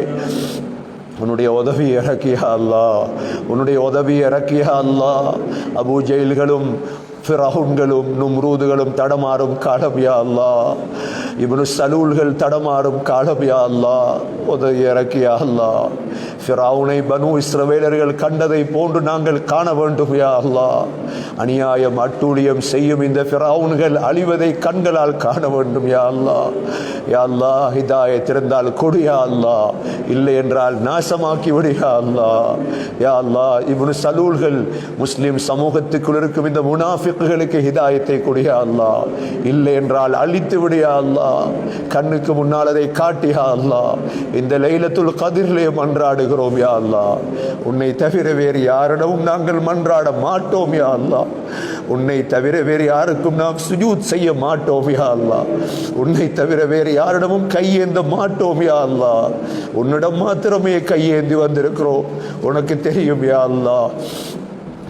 உன்னுடைய உதவி இறக்கியா அல்லாஹ், உன்னுடைய உதவி இறக்கியா அல்லாஹ். அபூ ஜெயில்களும் ஃபிரௌன்களும் நும்ரூதுகளும் தடமாறும் காலம் யா அல்லாஹ், இப்னு சலூல்கள் தடமாறும் காலம் யா அல்லாஹ், உதவி இறக்கியா அல்லாஹ். ஃபிரௌனை பனு இஸ்ரவேலர்கள் கண்டதை போன்று நாங்கள் காண வேண்டும் யா அல்லாஹ். அநியாயம் அட்டூழியம் செய்யும் இந்த ஃபிரௌன்கள் அழிவதை கண்களால் காண வேண்டும் யா அல்லாஹ். யா அல்லாஹ், ஹிதாயத் இருந்தால் கொடு யா அல்லாஹ், இல்லை என்றால் நாசமாக்கி விடு யா அல்லாஹ். யா அல்லாஹ், இப்னு சலூல்கள் முஸ்லிம் சமூகத்துக்குள் இருக்கும் இந்த முனாஃபிக்குகளுக்கு ஹிதாயத்தை கொடு யா அல்லாஹ், இல்லை என்றால் அழித்து விடு யா அல்லாஹ். கண்ணுக்கு முன்னால் அதை காட்டி யா அல்லாஹ். இந்த லைலத்துல் கத்ரிலே மன்றாடுகிறோம் யா அல்லாஹ். உன்னை தவிர வேறு யாரிடமும் நாங்கள் மன்றாட மாட்டோம் யா அல்லாஹ். உன்னை தவிர வேறு யாருக்கும் நாம் சுஜூத் செய்ய மாட்டோம் யா அல்லாஹ். உன்னை தவிர வேறு யாரிடமும் கையேந்த மாட்டோம் யா அல்லாஹ். உன்னிடம் மாத்திரமே கையேந்தி வந்திருக்கிறோம். உனக்கு தெரியும் யா அல்லாஹ்.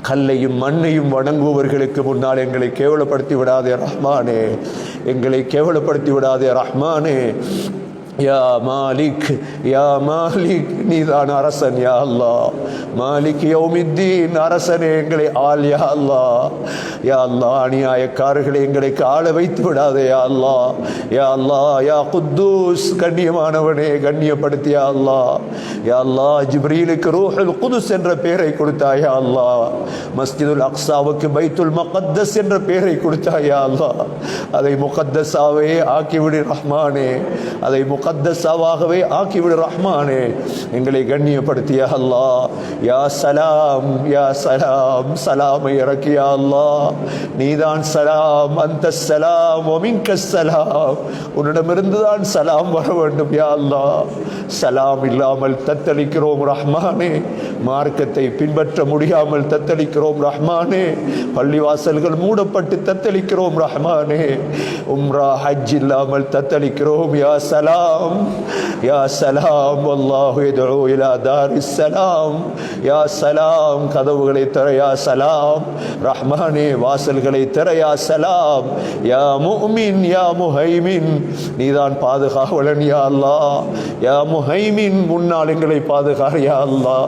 கல்லையும் மண்ணையும் வணங்குபவர்களுக்கு முன்னால் எங்களை கேவலப்படுத்தி விடாதே ரஹ்மானே, எங்களை கேவலப்படுத்தி விடாதே ரஹ்மானே. யா மாலிக், யா மாலிக், நீதான் அரசன் யா அல்லாஹ். மாலிக் யௌமித்தீன், அரசனே எங்களை ஆள் யா அல்லாஹ். யா அல்லாஹ், அநியாயக்காரர்களை எங்களுக்கு ஆள வைத்து விடாதே யா அல்லாஹ். யா அல்லாஹ், யா குத்தூஸ், கண்ணியமானவனே கண்ணியப்படுத்தி யா அல்லாஹ். யா அல்லாஹ், ஜிப்ரீலுக்கு ரூஹுல் குதுஸ் என்ற பெயரை கொடுத்தாய் யா அல்லாஹ். மஸ்ஜிதுல் அக்ஸாவுக்கு பைத்துல் முகத்தஸ் என்ற பெயரை கொடுத்தாய் யா அல்லாஹ். அதை முகத்தஸாவே ஆக்கிவிடு ரஹ்மானே, அதை முகத்தஸாவாகவே ஆக்கிவிடு ரஹ்மானே. எங்களை கண்ணியப்படுத்திய அல்லாஹ். யா சலாம், யா சலாம், சலாமை இறக்கிய அல்லாஹ். நீதான் சலாம், அந்த சலாம், ஒமின்க சலாம், உன்னிடமிருந்து தான் சலாம் வர வேண்டும் யா அல்லாஹ். சலாம் இல்லாமல் தத்தளிக்கிறோம் ரஹ்மானே. மார்க்கத்தை பின்பற்ற முடியாமல் தத்தளிக்கிறோம் ரஹ்மானே. பள்ளிவாசல்கள் மூடப்பட்டு தத்தளிக்கிறோம் ரஹ்மானே. உம்ரா ஹஜ் இல்லாமல் தத்தளிக்கிறோம் யா சலாம், யா சலாம். வல்லாஹு யதுஉ இலா தாரிஸ் சலாம். யா சலாம், கதவுகளை திற யா சலாம் ரஹ்மானே, வாசல்களை திற யா சலாம். யா முஃமின், யா முஹைமின், நீதான் பாதுகாவலன் யா அல்லாஹ். யா முஹைமின், முன்னால் எங்களை பாதுகார் யா அல்லாஹ்,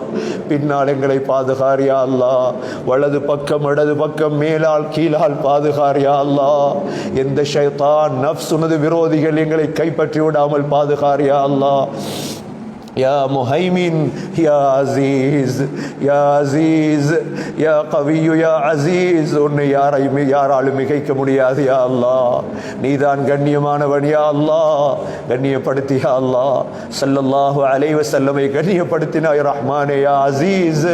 பின்னால் எங்களை பாதுகார் யா அல்லாஹ். வலது பக்கம் இடது பக்கம் மேலால் கீழால் பாதுகார் யா அல்லாஹ். எந்த ஷைத்தான் நஃப்ஸ் உனது விரோதிகள் எங்களை கைப்பற்றி விடாமல் பாதுகார் யா அல்லாஹ். யா முஹைமின், யா அசீஸ், யா அசீஸ், யா கவியு, யா அசீஸ், உன்னை யாராலும் மிகைக்க முடியாது யா அல்லாஹ். நீதான் கண்ணியமானவன் யா அல்லாஹ். கண்ணியப்படுத்தி யா அல்லாஹ். ஸல்லல்லாஹு அலைஹி வஸல்லமை கண்ணியப்படுத்தினாய் ரஹ்மானே. யா அசீஸ்,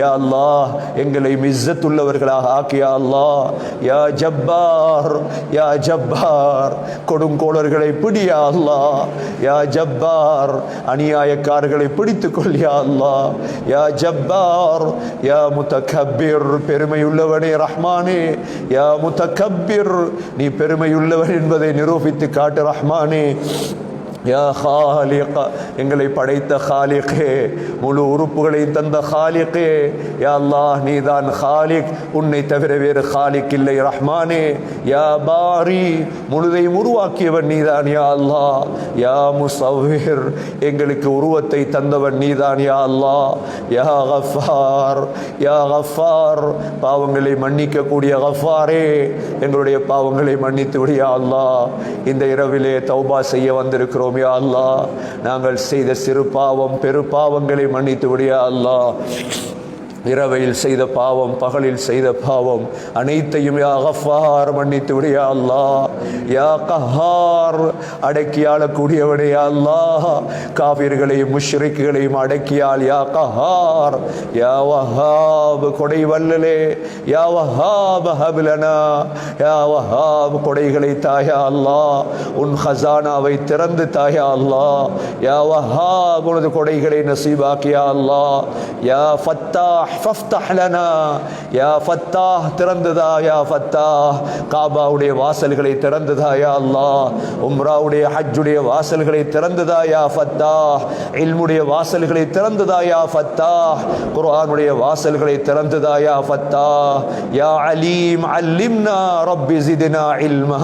யா அல்லாஹ், எங்களை மிஸ்ஸத்துள்ளவர்களாக ஆக்கி யா அல்லாஹ். யா ஜப்பார், யா ஜப்பார், கொடுங்கோளர்களை பிடி யா அல்லாஹ். யா ஜப்பார், அநியாயக்காரர்களை பிடித்துக் கொள் யா அல்லாஹ். யா ஜப்பார், யா முத்தகப்பிர், பெருமையுள்ளவனே ரஹ்மானே. யா முத்தகப்பிர், நீ பெருமையுள்ளவன் என்பதை நிரூபித்து காட்டு ரஹ்மானே. யா ஹாலிக், எங்களை படைத்த ஹாலிகே, முழு உறுப்புகளை தந்த ஹாலிகே. யா அல்லாஹ், நீதான் ஹாலிக், உன்னை தவிர வேறு ஹாலிக் இல்லை ரஹ்மானே. யா பாரி, முழுதையும் உருவாக்கியவன் நீதான் யா அல்லாஹ். யா முஸவ்விர், எங்களுக்கு உருவத்தை தந்தவன் நீதான் யா அல்லாஹ். யா கஃபார், யா கஃபார், பாவங்களை மன்னிக்க கூடிய கஃபாரே, எங்களுடைய பாவங்களை மன்னித்து விடு யா அல்லாஹ். இந்த இரவிலே தௌபா செய்ய வந்திருக்கிறோம் யா அல்லாஹ். நாங்கள் செய்த சிறு பாவம் பெரு பாவங்களை மன்னித்து விடு யா அல்லாஹ். இரவையில் செய்த பாவம், பகலில் செய்த பாவம் அனைத்தையும் யா கஃபார் மன்னித்து விடு யா அல்லாஹ். யா கஹார், அடக்கி ஆளக்கூடியவனே யா அல்லாஹ். காஃபிர்களையும் முஷ்ரிக்குகளையும் அடக்கியால் யா கஹார். யா வஹாப், கொடை வல்லலே. யா வஹாப் ஹப்லனா, யா வஹாப், கொடைகளை தாயா அல்லாஹ். உன் ஹசானாவை திறந்து தாயா அல்லாஹ். யா வஹாப், உனது கொடைகளை நசீபாக்கியா அல்லாஹ். யா ஃபத்தாஹ், ஃபஃப்தஹ் லனா யா ஃபத்தாஹ் திறந்துதா யா ஃபத்தாஹ் காபாவுடைய வாசல்களை திறந்துதா யா அல்லாஹ் உம்ராவுடைய ஹஜ்ஜுடைய வாசல்களை திறந்துதா யா ஃபத்தாஹ் இல்முடைய வாசல்களை திறந்துதா யா ஃபத்தாஹ் குர்ஆனுடைய வாசல்களை திறந்துதா யா ஃபத்தாஹ் யா அலீம் அல்லிம்னா ரப்பி ஜித்னா இல்மா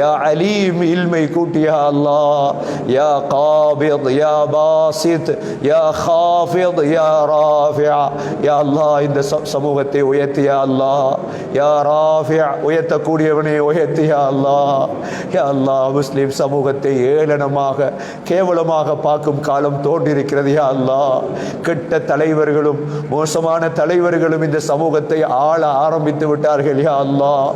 யா அலீம் இல்மை கூட்டி யா அல்லாஹ் யா காபித் யா பாசித் யா خافض يا رافع يا الله இந்த சமூகத்தை உயர்த்தி யா அல்லாஹ் யா ராஃபிஅ உயர்த்தக்கூடியவனே உயர்த்தி யா அல்லாஹ் யா அல்லாஹ் முஸ்லிம் சமூகத்தை ஏளனமாக கேவலமாக பார்க்கும் காலம் தோன்றியிருக்கிறது யா அல்லாஹ் கெட்ட தலைவர்களும் மோசமான தலைவர்களும் இந்த சமூகத்தை ஆள ஆரம்பித்து விட்டார்கள் யா அல்லாஹ்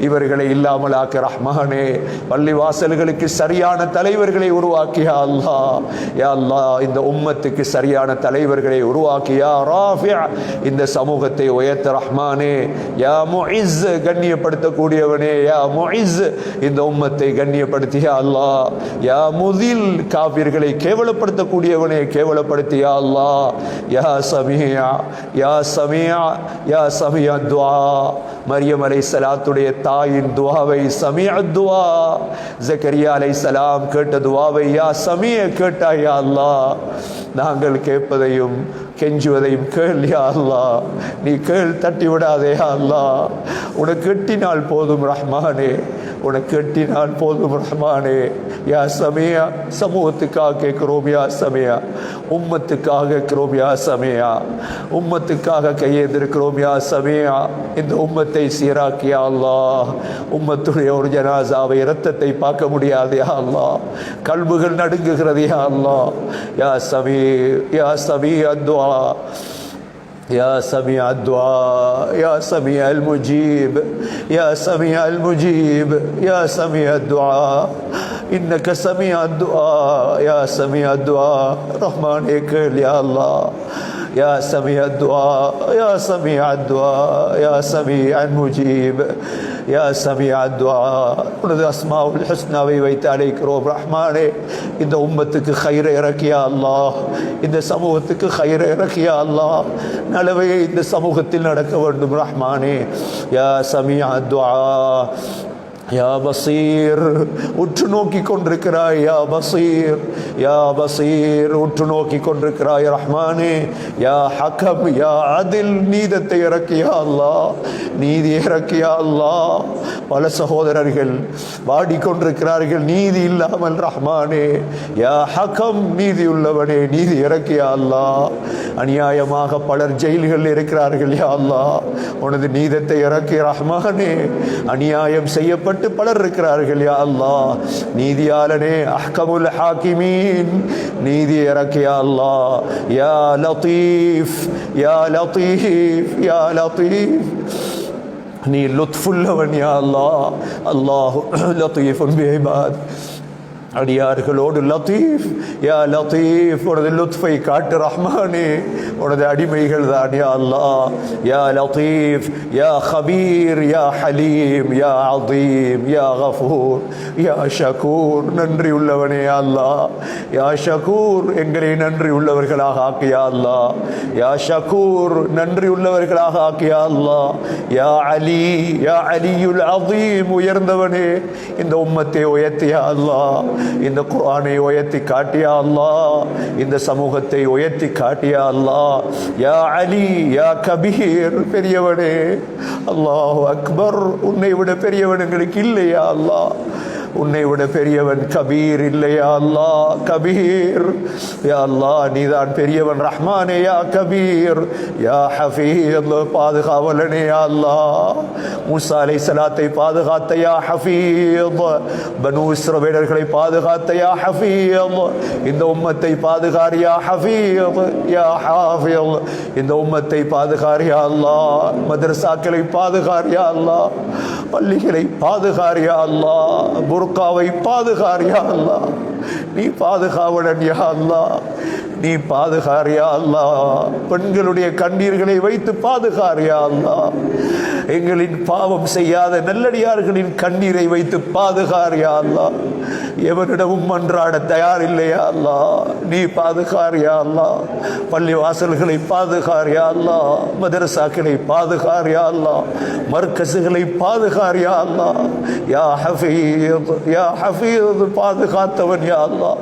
இவர்களை இல்லாமல் ஆக்க ரஹ்மானே பள்ளி வாசல்களுக்கு சரியான தலைவர்களை உருவாக்கி யா அல்லாஹ் யா அல்லாஹ் இந்த உம்மத்துக்கு சரியான தலைவர்களை உருவாக்கி யா ராஃபிஅ இந்த சமூகத்தை உயர்த்த ரஹ்மானே யா முஇஸ் கண்ணியப்படுத்தக்கூடியவனே யா முஇஸ் இந்த உம்மத்தை கண்ணியப்படுத்தி யா அல்லாஹ் யா முதில் காபிர்களை கேவலப்படுத்தக்கூடியவனே கேவலப்படுத்தி யா அல்லாஹ் யா சமீஅ யா சமீஅ யா சமீஅ துஆ மரியம் அலைஹிஸ்ஸலாத்துடைய தாயின் துஆவை சமீஅ துஆ ஜக்கரியா அலைஹிஸ்ஸலாம் கேட்ட துஆவை யா சமீஅ கேட்டாய் யா அல்லாஹ் நாங்கள் கேட்பதையும் கெஞ்சுவதையும் கேள் யா அல்லாஹ் நீ கேள் தட்டி விடாதே யா அல்லாஹ் உனக்கு எட்டினால் போதும் ரஹ்மானே உனக்கு எட்டினால் போதும் ரஹ்மானே யா சமீஅ சமூகத்துக்காக கேட்கிறோம் யா சமீஅ உம்மத்துக்காக கேட்கிறோம் யா சமீஅ உம்மத்துக்காக கையேந்திருக்கிறோம் யா சமீஅ இந்த உம்மத்தை சீராக்கி யா அல்லாஹ் உம்மத்துடைய ஒரு ஜனாசாவை இரத்தத்தை பார்க்க முடியாது யா அல்லாஹ் கல்புகள் நடுங்குகிறது யா அல்லாஹ் யா சமீஅ துஆ يا سميع الدعاء يا سميع المجيب يا سميع المجيب يا سميع الدعاء إنك سميع الدعاء يا سميع الدعاء رحمن اكل يا الله يا سميع الدعاء يا سميع الدعاء يا سميع المجيب يا سميع الدعاء உனது அஸ்மாவுல் ஹுஸ்னாவை வைத்து அழைக்கிறோம் ரஹ்மானே இந்த உம்மத்துக்கு கைரை இறக்கியா அல்லாஹ் இந்த சமூகத்துக்கு கைரை இறக்கியா அல்லாஹ் நலவை இந்த சமூகத்தில் நடக்க வேண்டும் ரஹ்மானே யா சமீஅ துஆ யா பசீர் உற்று நோக்கி கொண்டிருக்கிறாய் யா பசீர் யா பசீர் உற்று நோக்கி கொண்டிருக்கிறாய் ரஹ்மானே யா ஹக்கம் யா அதில் நீதத்தை இறக்கியா அல்லாஹ் நீதி இறக்கியா அல்லாஹ் பல சகோதரர்கள் வாடிக்கொண்டிருக்கிறார்கள் நீதி இல்லாமல் ரஹ்மானே யா ஹக்கம் நீதி உள்ளவனே நீதி இறக்கியா அல்லாஹ் அநியாயமாக பலர் ஜெயில்கள் இருக்கிறார்கள் யா அல்லாஹ் உனது நீதத்தை இறக்கி ரஹ்மானே அநியாயம் செய்யப்பட்ட பலர் இருக்கிறார்கள் யா அல்லாஹ் நீதியாளனே அஹ்கமுல் ஹாக்கிமீன் நீதி இறக்கிய அல்லாஹ் யா லத்தீஃப் யா லத்தீஃப் யா லத்தீஃப் நீ லுத்ஃபுல்லவன் யா அல்லாஹ் அல்லாஹ் லத்தீஃபுன் பிஇபாத் அடியார்களோடு லத்தீஃப் யா லத்தீஃப் உனது லுத்ஃபை காட்டு ரஹ்மானே உனது அடிமைகள் தான் யா அல்லாஹ் யா லத்தீஃப் யா ஹபீர் யா ஹலீம் யா அதீம் யா கஃபூர் யா ஷகூர் நன்றி உள்ளவனே யா அல்லாஹ் யா ஷகூர் எங்களை நன்றி உள்ளவர்களாக ஆக்கியா அல்லாஹ் யா ஷகூர் நன்றி உள்ளவர்களாக ஆக்கியா அல்லாஹ் யா அலி யா அலியுல் அதீம் உயர்ந்தவனே இந்த உம்மத்தை உயர்த்தியா அல்லாஹ் இந்த குர்ஆனை உயர்த்தி காட்டியா அல்லாஹ் இந்த சமூகத்தை உயர்த்தி காட்டியா அல்லாஹ் யா அலி யா கபீர் பெரியவனே அல்லாஹு அக்பர் உன்னை விட பெரியவன் எங்களுக்கு இல்லையா அல்லாஹ் உன்னை விட பெரியவன் கபீர் இல்லையா அல்லாஹ் கபீர் யா அல்லாஹ் நீதான் பெரியவன் ரஹ்மானே யா கபீர் யா ஹஃபீஸ் பாதுகாவலனே யா அல்லாஹ் மூசா அலைஹிஸ்ஸலாத்தை பாதுகாத்த யா ஹஃபீஸ் பனூ இஸ்ரவேலர்களை பாதுகாத்த யா ஹஃபீஸ் இந்த உம்மத்தை பாதுகார் யா ஹஃபீஸ் யா ஹாஃபிஸ் இந்த உம்மத்தை பாதுகார் யா அல்லாஹ் மதரசாக்களை பாதுகார் யா அல்லாஹ் பள்ளிகளை பாதுகார் யா அல்லாஹ் புர்காவை பாதுகார் யா அல்லாஹ் நீ பாதுகாவலன் யா அல்லாஹ் நீ பாதுகாரியா அல்லாஹ். பெண்களுடைய கண்ணீர்களை வைத்து பாதுகாரியா அல்லாஹ். எங்களின் பாவம் செய்யாத நல்லடியார்களின் கண்ணீரை வைத்து பாதுகாரியா அல்லாஹ். எவனிடமும் மன்றாட தயார் இல்லையா அல்லாஹ், நீ பாதுகாரியா அல்லாஹ். பள்ளி வாசல்களை பாதுகாரியா அல்லாஹ், மதரசாக்களை பாதுகாரியா அல்லாஹ், மர்கஸுகளை பாதுகாரியா அல்லாஹ். யா ஹஃபீஸ் யா ஹஃபீஸ், பாதுகாத்தவன் யா அல்லாஹ்.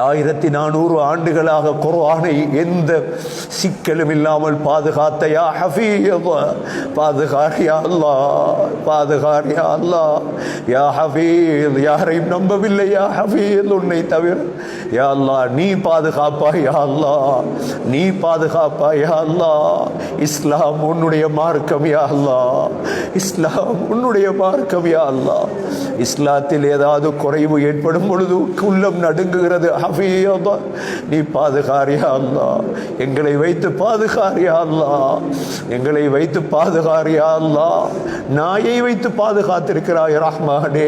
1400 ஆண்டுகளாக குர்ஆனை எந்த சிக்கலும் இல்லாமல் பாதுகாத்த யா ஹஃபீஸ், பாதுகாரியா அல்லாஹ், பாதுகாரியா அல்லாஹ். யா ஹஃபீஸ், யாரையும் நம்பவில்லை யா ஹஃபீஸ் உன்னை தவிர. யா அல்லாஹ், நீ பாதுகாப்பாய் யா அல்லாஹ், நீ பாதுகாப்பாய் யா அல்லாஹ். இஸ்லாம் உன்னுடைய மார்க்கம் யா அல்லாஹ், இஸ்லாம் உன்னுடைய மார்க்கம் யா அல்லாஹ். இஸ்லாத்தில் ஏதாவது குறைவு ஏற்படும் பொழுது உள்ளம் நடுங்குகிறது. ஹஃபீஸ், நீ பாதுகாரியா அல்லாஹ். எங்களை வைத்து பாதுகாரியா அல்லாஹ், எங்களை வைத்து பாதுகாரியா அல்லாஹ். நாயை வைத்து பாதுகாத்திருக்கிறாய் ரஹ்மானே.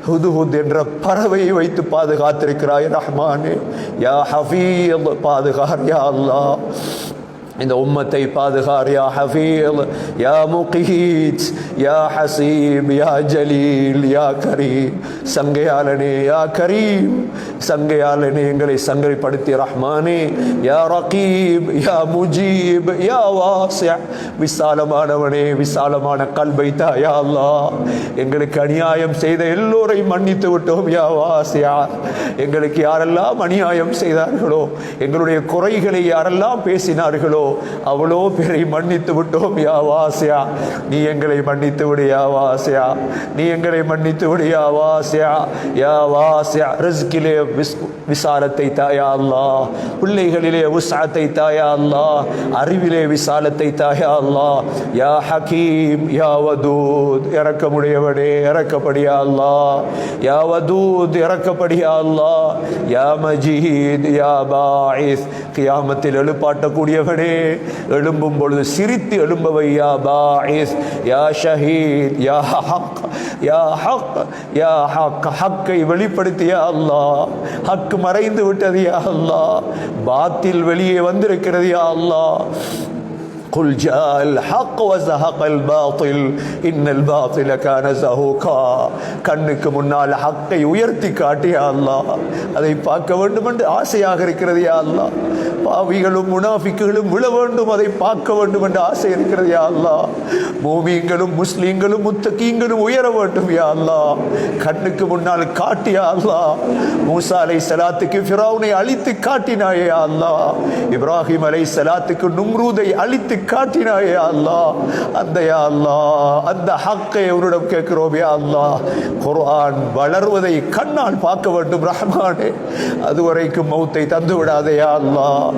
ஹுதுஹுத் என்ற பறவையை வைத்து பாதுகாத்திருக்கிறாய் ரஹ்மானே. யா ஹஃபீஸ், பாதுகாரியா அல்லாஹ். இந்த உம்மத்தை பாதுகார் யா ஹஃபீஸ், யா முகீத், யா ஹசீப், யா ஜலீல், யா கரீம். சங்கையாளனே யா கரீம், சங்கையாளனே எங்களை சங்கைப்படுத்தி ரஹ்மானே. யா ரகீப், யா முஜீப், யா வாஸி', விசாலமானவனே, விசாலமான கல்பை தா யா அல்லாஹ். எங்களுக்கு அநியாயம் செய்த எல்லோரையும் மன்னித்து விட்டோம் யா வாஸி'. எங்களுக்கு யாரெல்லாம் அநியாயம் செய்தார்களோ, எங்களுடைய குறைகளை யாரெல்லாம் பேசினார்களோ அவ்வளோ பேரை மன்னித்து விட்டோம் யா வாஸியா. நீ எங்களை மன்னித்து விடு யா வாஸியா, நீ எங்களை மன்னித்து விடு யா வாஸியா. யா வாஸியா, ரிஸ்கிலே விசாலத்தை தாயா அல்லாஹ், பிள்ளைகளிலே உஸ்அத்தை தாயா அல்லாஹ், அறிவிலே விசாலத்தை தாயா அல்லாஹ். யா ஹகீம், யா வதூத், இரக்கமுடையவனே இரக்கப்படியா அல்லாஹ். யா வதூத், இரக்கப்படியா அல்லாஹ். யா மஜீத், யா பாஇஸ், கியாமத்தில் எழுப்பாட்டக்கூடியவனே, எழும்பும் பொழுது சிரித்து எழும்பவை. யா பாஇஸ், யா ஷஹீத், யா ஹக், யா ஹக், யா ஹக், ஹக்கை வெளிப்படுத்தியா அல்லாஹ். ஹக் மறைந்து விட்டது யா அல்லாஹ், பாத்தில் வெளியே வந்திருக்கிறது யா அல்லாஹ். قل جاء الحق وزهق الباطل إن الباطل كان زهوقا. கண்ணுக்கு முன்னால் ஹக்கை உயர்த்தி காட்டியா அல்லாஹ், அதை பார்க்க வேண்டும் என்று ஆசையாக இருக்கிறது யா அல்லாஹ். பாவிகளும் முனாஃபிக்குகளும் விழ வேண்டும், அதை பார்க்க வேண்டும் என்று ஆசை இருக்கிறது யா அல்லாஹ். மூமீன்களும் முஸ்லீம்களும் முத்தகீன்களும் உயர வேண்டும் யா அல்லாஹ். கண்ணுக்கு முன்னால் காட்டியா அல்லாஹ். மூசா அலைஹிஸ்ஸலாத்துக்கு ஃபிரௌனை அழித்து காட்டினாயே யா அல்லாஹ். இப்ராஹிம் அலைஹிஸ்ஸலாத்துக்கு நும்ரூதை அழித்து காட்டினாயே யா அல்லாஹ். அந்த யா அல்லாஹ், அந்த ஹக்கை உன்னிடம் கேட்கிறோம் யா அல்லாஹ். குர்ஆன் வளர்வதை கண்ணால் பார்க்க வேண்டும் ரஹ்மானே. அதுவரைக்கும் மௌத்தை தந்து விடாதே யா அல்லாஹ்.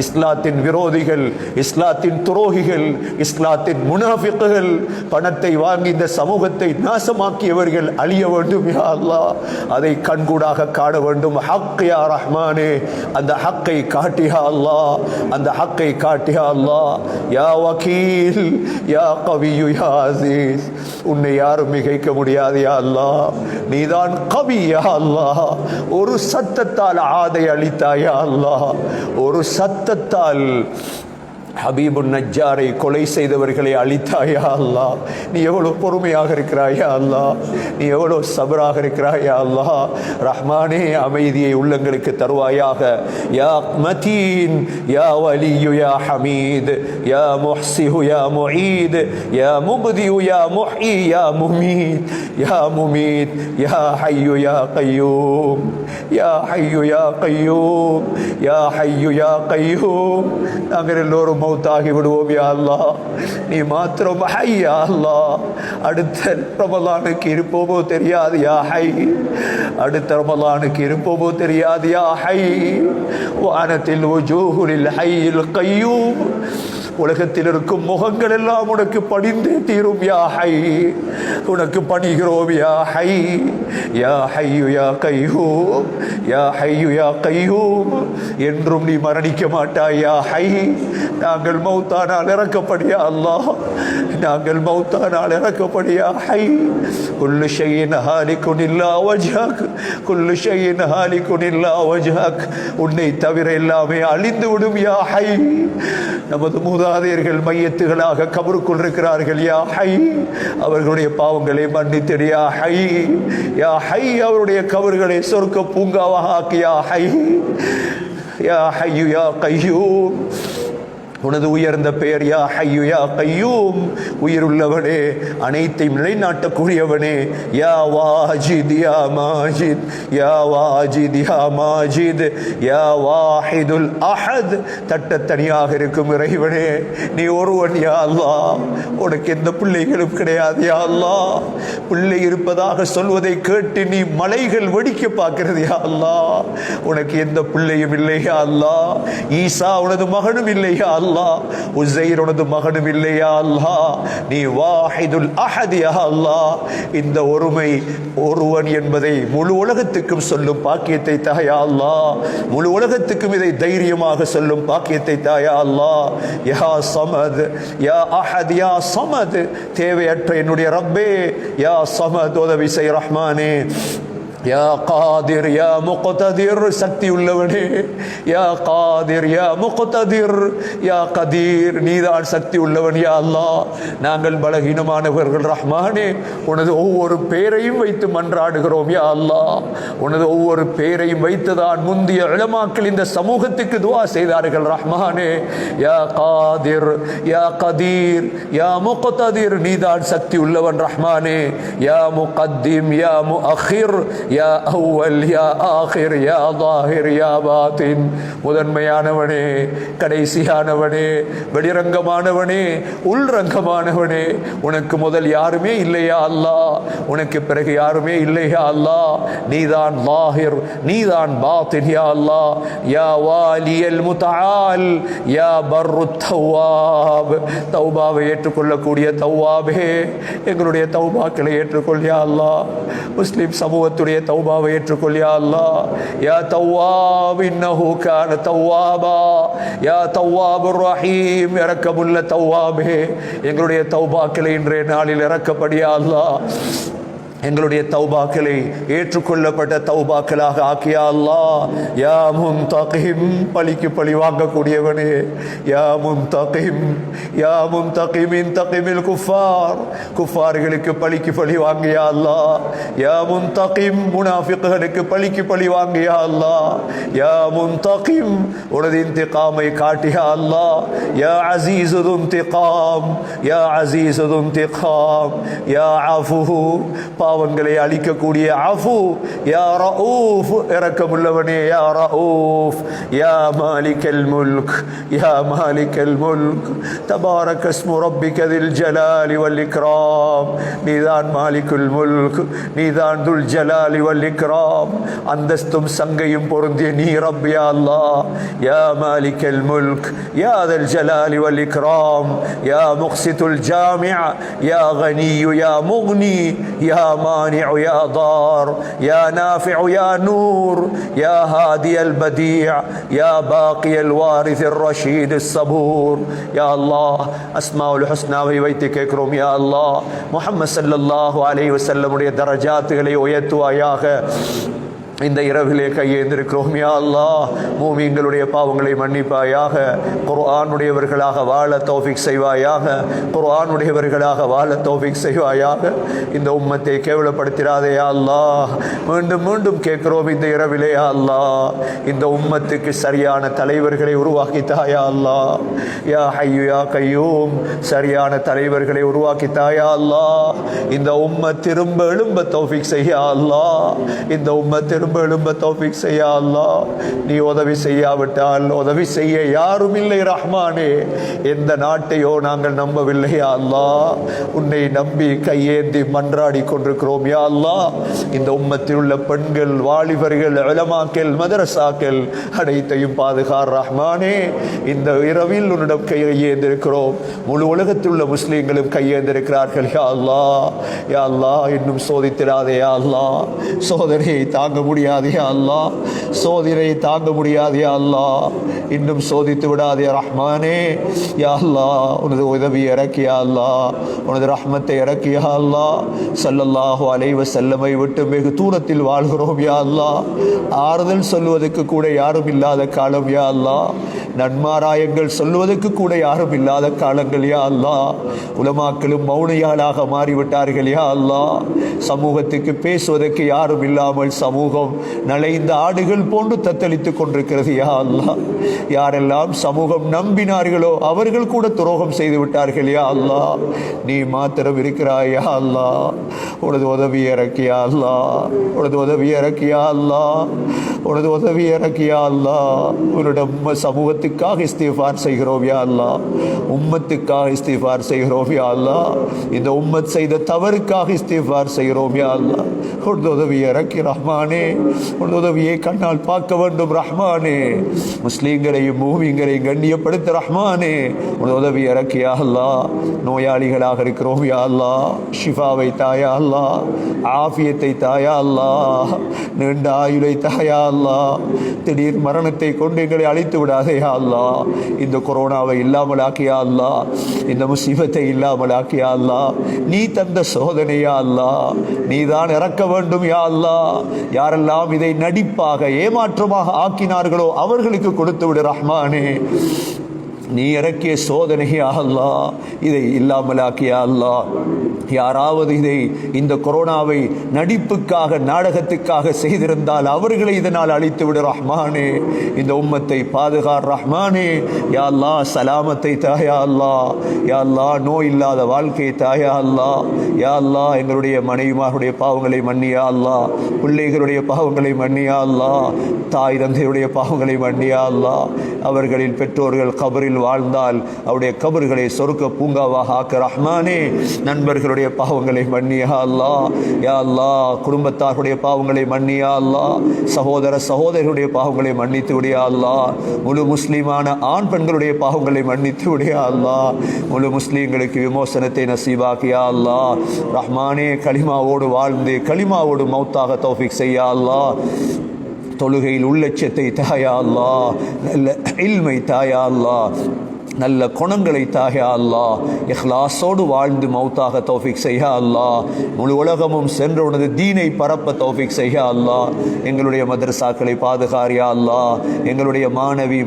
இஸ்லாத்தின் விரோதிகள், இஸ்லாத்தின் துரோகிகள், இஸ்லாத்தின் முனாஃபிக்குகள், பணத்தை வாங்கி இந்த சமூகத்தை நாசமாக்கியவர்கள் அழிய வேண்டும் யா அல்லாஹ். அதை கண்கூடாக காண வேண்டும். ஹக் யா ரஹ்மானே, அந்த ஹக்கை காட்டியா அல்லாஹ், அந்த ஹக்கை காட்டியா அல்லாஹ். யா வக்கீல், யா கவியு, யா அசீஸ், உன்னை யாரும் மிகைக்க முடியாது யா அல்லாஹ். நீதான் கவி யா அல்லாஹ். ஒரு சத்தத்தால் ஆதை அளித்தாயா அல்லாஹ், ஒரு சத்தத்தால் ஹபீபுன் நஜ்ஜாரை கொலை செய்தவர்களை அழித்தாயா அல்லாஹ். நீ எவ்வளோ பொறுமையாக இருக்கிறாயா அல்லாஹ், நீ எவ்வளோ சபராக இருக்கிறாயா அல்லாஹ். ரஹ்மானே, அமைதியை உள்ளங்களுக்கு தருவாயாக. யா மதீன், யா வலியு, யா ஹமீத், யா முஹ்சிஹு, யா முஈத், யா முப்தியு, யா முஹ்யி, யா முமீத், யா முமீத், யா ஹய்யு, யா கய்யூம், யா ஹய்யு, யா கய்யூம், யா ஹய்யு, யா கய்யூம். நாங்கள் எல்லோரும் மௌத்தாகி விடுவோம் யா அல்லாஹ். நீ மாத்திரம் ஹை யா அல்லாஹ். அடுத்த ரமலானுக்கு இருப்போமோ தெரியாது யா ஹை, அடுத்த ரமலானுக்கு இருப்போமோ தெரியாது யா ஹை. வானத்தில் வஜூஹுல் ஹய்யில் கய்யூம், உலகத்தில் இருக்கும் முகங்கள் எல்லாம் உனக்கு பணிந்தே தீரும் யா ஹை. உனக்கு பணிகிறோம் யா ஹை, யா ஹய்யு யா கய்யூம், யா ஹய்யு யா கய்யூம். என்றும் நீ மரணிக்க மாட்டாய் யா ஹை. நாங்கள் மௌத்தானால் இறக்கப்படியா அல்லாஹ். நாங்கள் மௌத்தானால் இறக்கப்படியா ஹை குல்லு ஷைஇன் ஹாலிகுன் இல்லா வஜ்ஹக் குல்லு ஷைஇன் ஹாலிகுன் இல்லா வஜ்ஹக் உன்னை தவிர எல்லாமே அழிந்து விடும் யா ஹை நமது மூதாதையர்கள் மையத்துகளாக கபருக்குள் இருக்கிறார்கள் யா ஹை அவர்களுடைய பாவங்களை மன்னித்திடு யா ஹை யா ஹை அவருடைய கபர்களை சொர்க்க பூங்காவாக ஆக்கி யா ஹை யா ஹய்யு யா கய்யூம் உனது உயர்ந்த பெயர் யா ஹய்யு யா கய்யூம் உயிருள்ளவனே அனைத்தையும் நிலைநாட்டக்கூடியவனே யா வாஜித் யா மாஜித் யா வாஜித் யா மாஜித் யா வாஹிதுல் அஹத் தனியாக இருக்கும் இறைவனே நீ ஒருவன் யா அல்லாஹ் உனக்கு எந்த பிள்ளைகளும் கிடையாது யா அல்லாஹ் பிள்ளை இருப்பதாக சொல்வதை கேட்டு நீ மலைகள் வெடிக்க பார்க்கிறது யா அல்லாஹ் உனக்கு எந்த பிள்ளையும் இல்லை யா அல்லாஹ் ஈசா உனது மகனும் இல்லை யா அல்லாஹ் உஸைர் உனது மகனும் இல்லையா அல்லாஹ் நீ வாஹிதுல் அஹத் யா அல்லாஹ் இந்த ஒருமை ஒருவன் என்பதை முழு உலகத்துக்கும் சொல்லும் பாக்கியத்தை தா யா அல்லாஹ் முழு உலகத்துக்கும் இதை தைரியமாக சொல்லும் பாக்கியத்தை தா யா அல்லாஹ் யா ஸமத் யா அஹத் யா ஸமத் தேவையற்ற என்னுடைய ரப்பே யா ஸமத் உதவி செய் ரஹ்மானே யா காதிர் யா முக்ததிர் சக்தி உள்ளவனே யா காதிர் யா முக்ததிர் யா கதீர் நீதான் சக்தி உள்ளவன் யா அல்லாஹ் நாங்கள் பலகீனமானவர்கள் ரஹ்மானே உனது ஒவ்வொரு பேரையும் வைத்து மன்றாடுகிறோம் யா அல்லாஹ் உனது ஒவ்வொரு பேரையும் வைத்துதான் முந்திய உலமாக்கள் இந்த சமூகத்துக்கு துஆ செய்தார்கள் ரஹ்மானே யா காதிர் யா கதீர் யா முக்ததிர் நீதான் சக்தி உள்ளவன் ரஹ்மானே யா முகத்திம் யா முஅখিர் யா அவ்வல் யா ஆகிர் யா ظاهر யா பாத்தின் முதன்மையானவனே கடைசியானவனே வெளிரங்கமானவனே உள்ரங்கமானவனே உனக்கு முதல் யாருமே இல்லையா அல்லாஹ் உனக்கு பிறகு யாருமே இல்லையா அல்லாஹ் நீதான் ظاهر நீதான் பாத்தின் யா அல்லாஹ் யா வாலியல் முத்தஆல் யா பர்ருத் தவ்வாப் தௌபாவை ஏற்றுக்கொள்ளக்கூடிய தவ்வாபே எங்களுடைய தௌபாக்களை ஏற்றுக்கொள் யா அல்லாஹ் முஸ்லிம் சமூகத்துடைய தௌபாவை ஏற்றுக்கொள் யா அல்லாஹ் யா தவ்வாப் இன்னஹு கான தவ்வாபா யா தவ்வாபுர் ரஹீம் இரக்கமுள்ள தவ்வாபே எங்களுடைய தௌபாக்களை இன்றைய நாளில் இரக்கப்படி யா அல்லாஹ் எங்களுடைய தௌபாக்களை ஏற்றுக்கொள்ளப்பட்ட தௌபாக்களாக ஆக்கியா அல்லாஹ் யா முன்தகிம் பழிக்கு பழி வாங்கக்கூடியவனே யா முன்தகிம் யா முன்தகிம் இன்தகிமில் குஃபார் குஃபார்களுக்கு பழிக்கு பழி வாங்கியா அல்லாஹ் யா முன்தகிம் முனாஃபிக்குகளுக்கு பழிக்கு பழி வாங்கியா அல்லாஹ் யா முன்தகிம் உனது இன்திகாமை காட்டியா அல்லாஹ் யா அஸீஸு இன்திகாம் யா அஸீஸு இன்திகாம் யா அஃபு பாவங்களை அழிக்கக்கூடிய அஃபு யா ரഊஃப் இரக்கமுள்ளவனே யா ரഊஃப் யா மாலிகல் முல்க் யா மாலிகல் முல்க் தபாரக இஸ்மு ரப்பிக தில் ஜலாலி வல் இக்ராம் நீதான் மாலிகுல் முல்க் நீதான் துல் ஜலாலி வல் இக்ராம் அந்தஸ்தும் சங்கையும் பொருந்திய நீ ரப் யா அல்லாஹ் யா மாலிகல் முல்க் யா தில் ஜலாலி வல் இக்ராம் யா முக்ஸிதுல் ஜாமிஅ யா கனியு யா முக்னி யா مانع يا ضار يا نافع يا نور يا هادي البديع يا باقي الوارث الرشيد الصبور يا الله أسماء الحسنى வைத்து கேட்கிறோம் யா அல்லாஹ் முஹம்மது ஸல்லல்லாஹு அலைஹி வஸல்லம் உடைய தரஜாத்துகளை உயர்த்துவாயாக இந்த இரவிலே கையேந்திருக்கிறோம் யா அல்லாஹ் மூமின்களுடைய பாவங்களை மன்னிப்பாயாக குர்ஆனுடையவர்களாக வாழ தௌஃபீக் செய்வாயாக குர்ஆனுடையவர்களாக வாழ தௌஃபீக் செய்வாயாக இந்த உம்மத்தை கேவலப்படுத்திடாதே யா அல்லாஹ் மீண்டும் மீண்டும் கேட்கிறோம் இந்த இரவிலே யா அல்லாஹ் இந்த உம்மத்துக்கு சரியான தலைவர்களை உருவாக்கித்தா யா அல்லாஹ் யா ஹய்யு யா கய்யூம் சரியான தலைவர்களை உருவாக்கித்தா யா அல்லாஹ் இந்த உம்மத் திரும்ப எழும்ப தௌஃபீக் செய்ய யா அல்லாஹ் இந்த உம்மத் எழும்ப தௌஃபீக் செய்ய அல்லாஹ் நீ உதவி செய்யாவிட்டால் உதவி செய்ய யாரும் இல்லை ரஹ்மானே எந்த நாட்டையோ நாங்கள் நம்பவில்லை யா அல்லாஹ் உன்னை நம்பி கையேந்தி மன்றாடி கொண்டிருக்கிறோம் யா அல்லாஹ் இந்த உம்மத்தில் உள்ள பெண்கள் வாலிபர்கள் உலமாக்கள் மதரசாக்கள் அனைத்தையும் பாதுகார் ரஹ்மானே இந்த இரவில் உன்னிடம் கையேந்திருக்கிறோம் முழு உலகத்தில் உள்ள முஸ்லீம்களும் கையேந்திருக்கிறார்கள் யா அல்லாஹ் இன்னும் சோதித்திராதே யா அல்லாஹ் சோதனையை தாங்க முடியாது யா அல்லாஹ், சோதனையை தாங்க முடியாது யா அல்லாஹ், இன்னும் சோதித்து விடாதே ரஹ்மானே. யா அல்லாஹ், உனது உதவி இறக்கியா அல்லாஹ், உனது ரஹ்மத்தை இறக்கியா அல்லாஹ். ஸல்லல்லாஹு அலைஹி வஸல்லமை விட்டு வெகு தூரத்தில் வாழ்கிறோம் யா அல்லாஹ். ஆறுதல் சொல்வதற்கு கூட யாரும் இல்லாத காலம் யா அல்லாஹ். நன்மாராயங்கள் சொல்வதற்கு கூட யாரும் இல்லாத காலங்கள் யா அல்லாஹ். உலமாக்களும் மௌனியாளாக மாறிவிட்டார்கள் யா அல்லாஹ். சமூகத்துக்கு பேசுவதற்கு யாரும் இல்லாமல் சமூகம் நலைந்த ஆடுகள் போன்று தத்தளித்துக் கொண்டிருக்கிறது யா அல்லாஹ். யாரெல்லாம் சமூகம் நம்பினார்களோ அவர்கள் கூட துரோகம் செய்து விட்டார்கள் யா அல்லாஹ். நீ மாத்திரம் இருக்கிறாய் யா அல்லாஹ். உனது உதவி இறக்கியா அல்லாஹ், உனது உதவி இறக்கியா அல்லாஹ், உனது உதவி இறக்கியா அல்லாஹ். உன்னிடம் சமூகத்துக்காக இஸ்திஃபார் செய்கிறோம் யா அல்லாஹ், உம்மத்துக்காக இஸ்திஃபார் செய்கிறோம் யா அல்லாஹ். இந்த உம்மத் செய்த தவறுக்காக இஸ்திஃபார் செய்கிறோம் யா அல்லாஹ். உனது உதவி இறக்கி ரஹ்மானே, உனது உதவியை கண்ணால் பார்க்க வேண்டும் ரஹ்மானே. முஸ்லீம்களையும் மூமின்களையும் கண்ணியப்படுத்த ரஹ்மானே, உனது உதவி இறக்கியா அல்லாஹ். நோயாளிகளாக இருக்கிறோம் யா அல்லாஹ், ஷிஃபாவை தாயா அல்லாஹ், ஆஃபியத்தை தாயா அல்லாஹ், நீண்ட ஆயுளை தாயா அல்லாஹ். திடீர் மரணத்தை கொண்டு எங்களை அழித்து விடாதே யா அல்லாஹ். இந்த கொரோனாவை இல்லாமல் ஆக்கியா அல்லாஹ், இந்த முசீபத்தை இல்லாமல் ஆக்கியா அல்லாஹ். நீ தந்த சோதனையா அல்லாஹ், நீதான் இறக்க வேண்டும் யா அல்லாஹ். யாரெல்லாம் இதை நடிப்பாக ஏமாற்றமாக ஆக்கினார்களோ அவர்களுக்கு கொடுத்து விடு ரஹ்மானே. நீ இறக்கிய சோதனையா அல்லாஹ், இதை இல்லாமலாக்கியா அல்லாஹ். யாராவது இதை இந்த கொரோனாவை நடிப்புக்காக நாடகத்துக்காக செய்திருந்தால் அவர்களை இதனால் அழித்து விடு ரஹ்மானே. இந்த உம்மத்தை பாதுகார் ரஹ்மானே. யா அல்லாஹ், சலாமத்தை தாயா அல்லாஹ். யா அல்லாஹ், நோய் இல்லாத வாழ்க்கை தாயா அல்லாஹ். யா அல்லாஹ், எங்களுடைய மனைவிமாருடைய பாவங்களை மன்னியா அல்லாஹ், பிள்ளைகளுடைய பாவங்களை மன்னியா அல்லாஹ், தாய் தந்தையுடைய பாவங்களை மன்னியா அல்லாஹ். அவர்களில் பெற்றோர்கள் கபரில் வாழ்ந்தால் அவருடைய கபர்களை சொர்க்க பூங்காவாக ஆக்க ரஹ்மானே. நண்பர்களுடைய பாவங்களை மன்னியா அல்லாஹ். யா அல்லாஹ், குடும்பத்தாருடைய பாவங்களை மன்னியா அல்லாஹ். சகோதர சகோதரர்களுடைய பாவங்களை மன்னித்து விடியா அல்லாஹ். முழு முஸ்லீமான ஆண் பெண்களுடைய பாவங்களை மன்னித்து விடியா அல்லாஹ். முழு முஸ்லீம்களுக்கு விமோசனத்தை நசீபாக்கியா அல்லாஹ். ரஹ்மானே, களிமாவோடு வாழ்ந்து களிமாவோடு மௌத்தாக தௌஃபீக் செய்யா அல்லாஹ். தொழுகையில் உள்ளட்சத்தை தாயா அல்லாஹ், நல்ல இல்மை தாயா அல்லாஹ், நல்ல குணங்களை தாயா அல்லாஹ். இஹ்லாஸோடு வாழ்ந்து மௌத்தாக தௌஃபீக் செய்யா அல்லாஹ். முழு உலகமும் சென்று உனது தீனை பரப்ப தௌஃபீக் செய்யா அல்லாஹ். எங்களுடைய மதரசாக்களை பாதுகாரியா அல்லாஹ், எங்களுடைய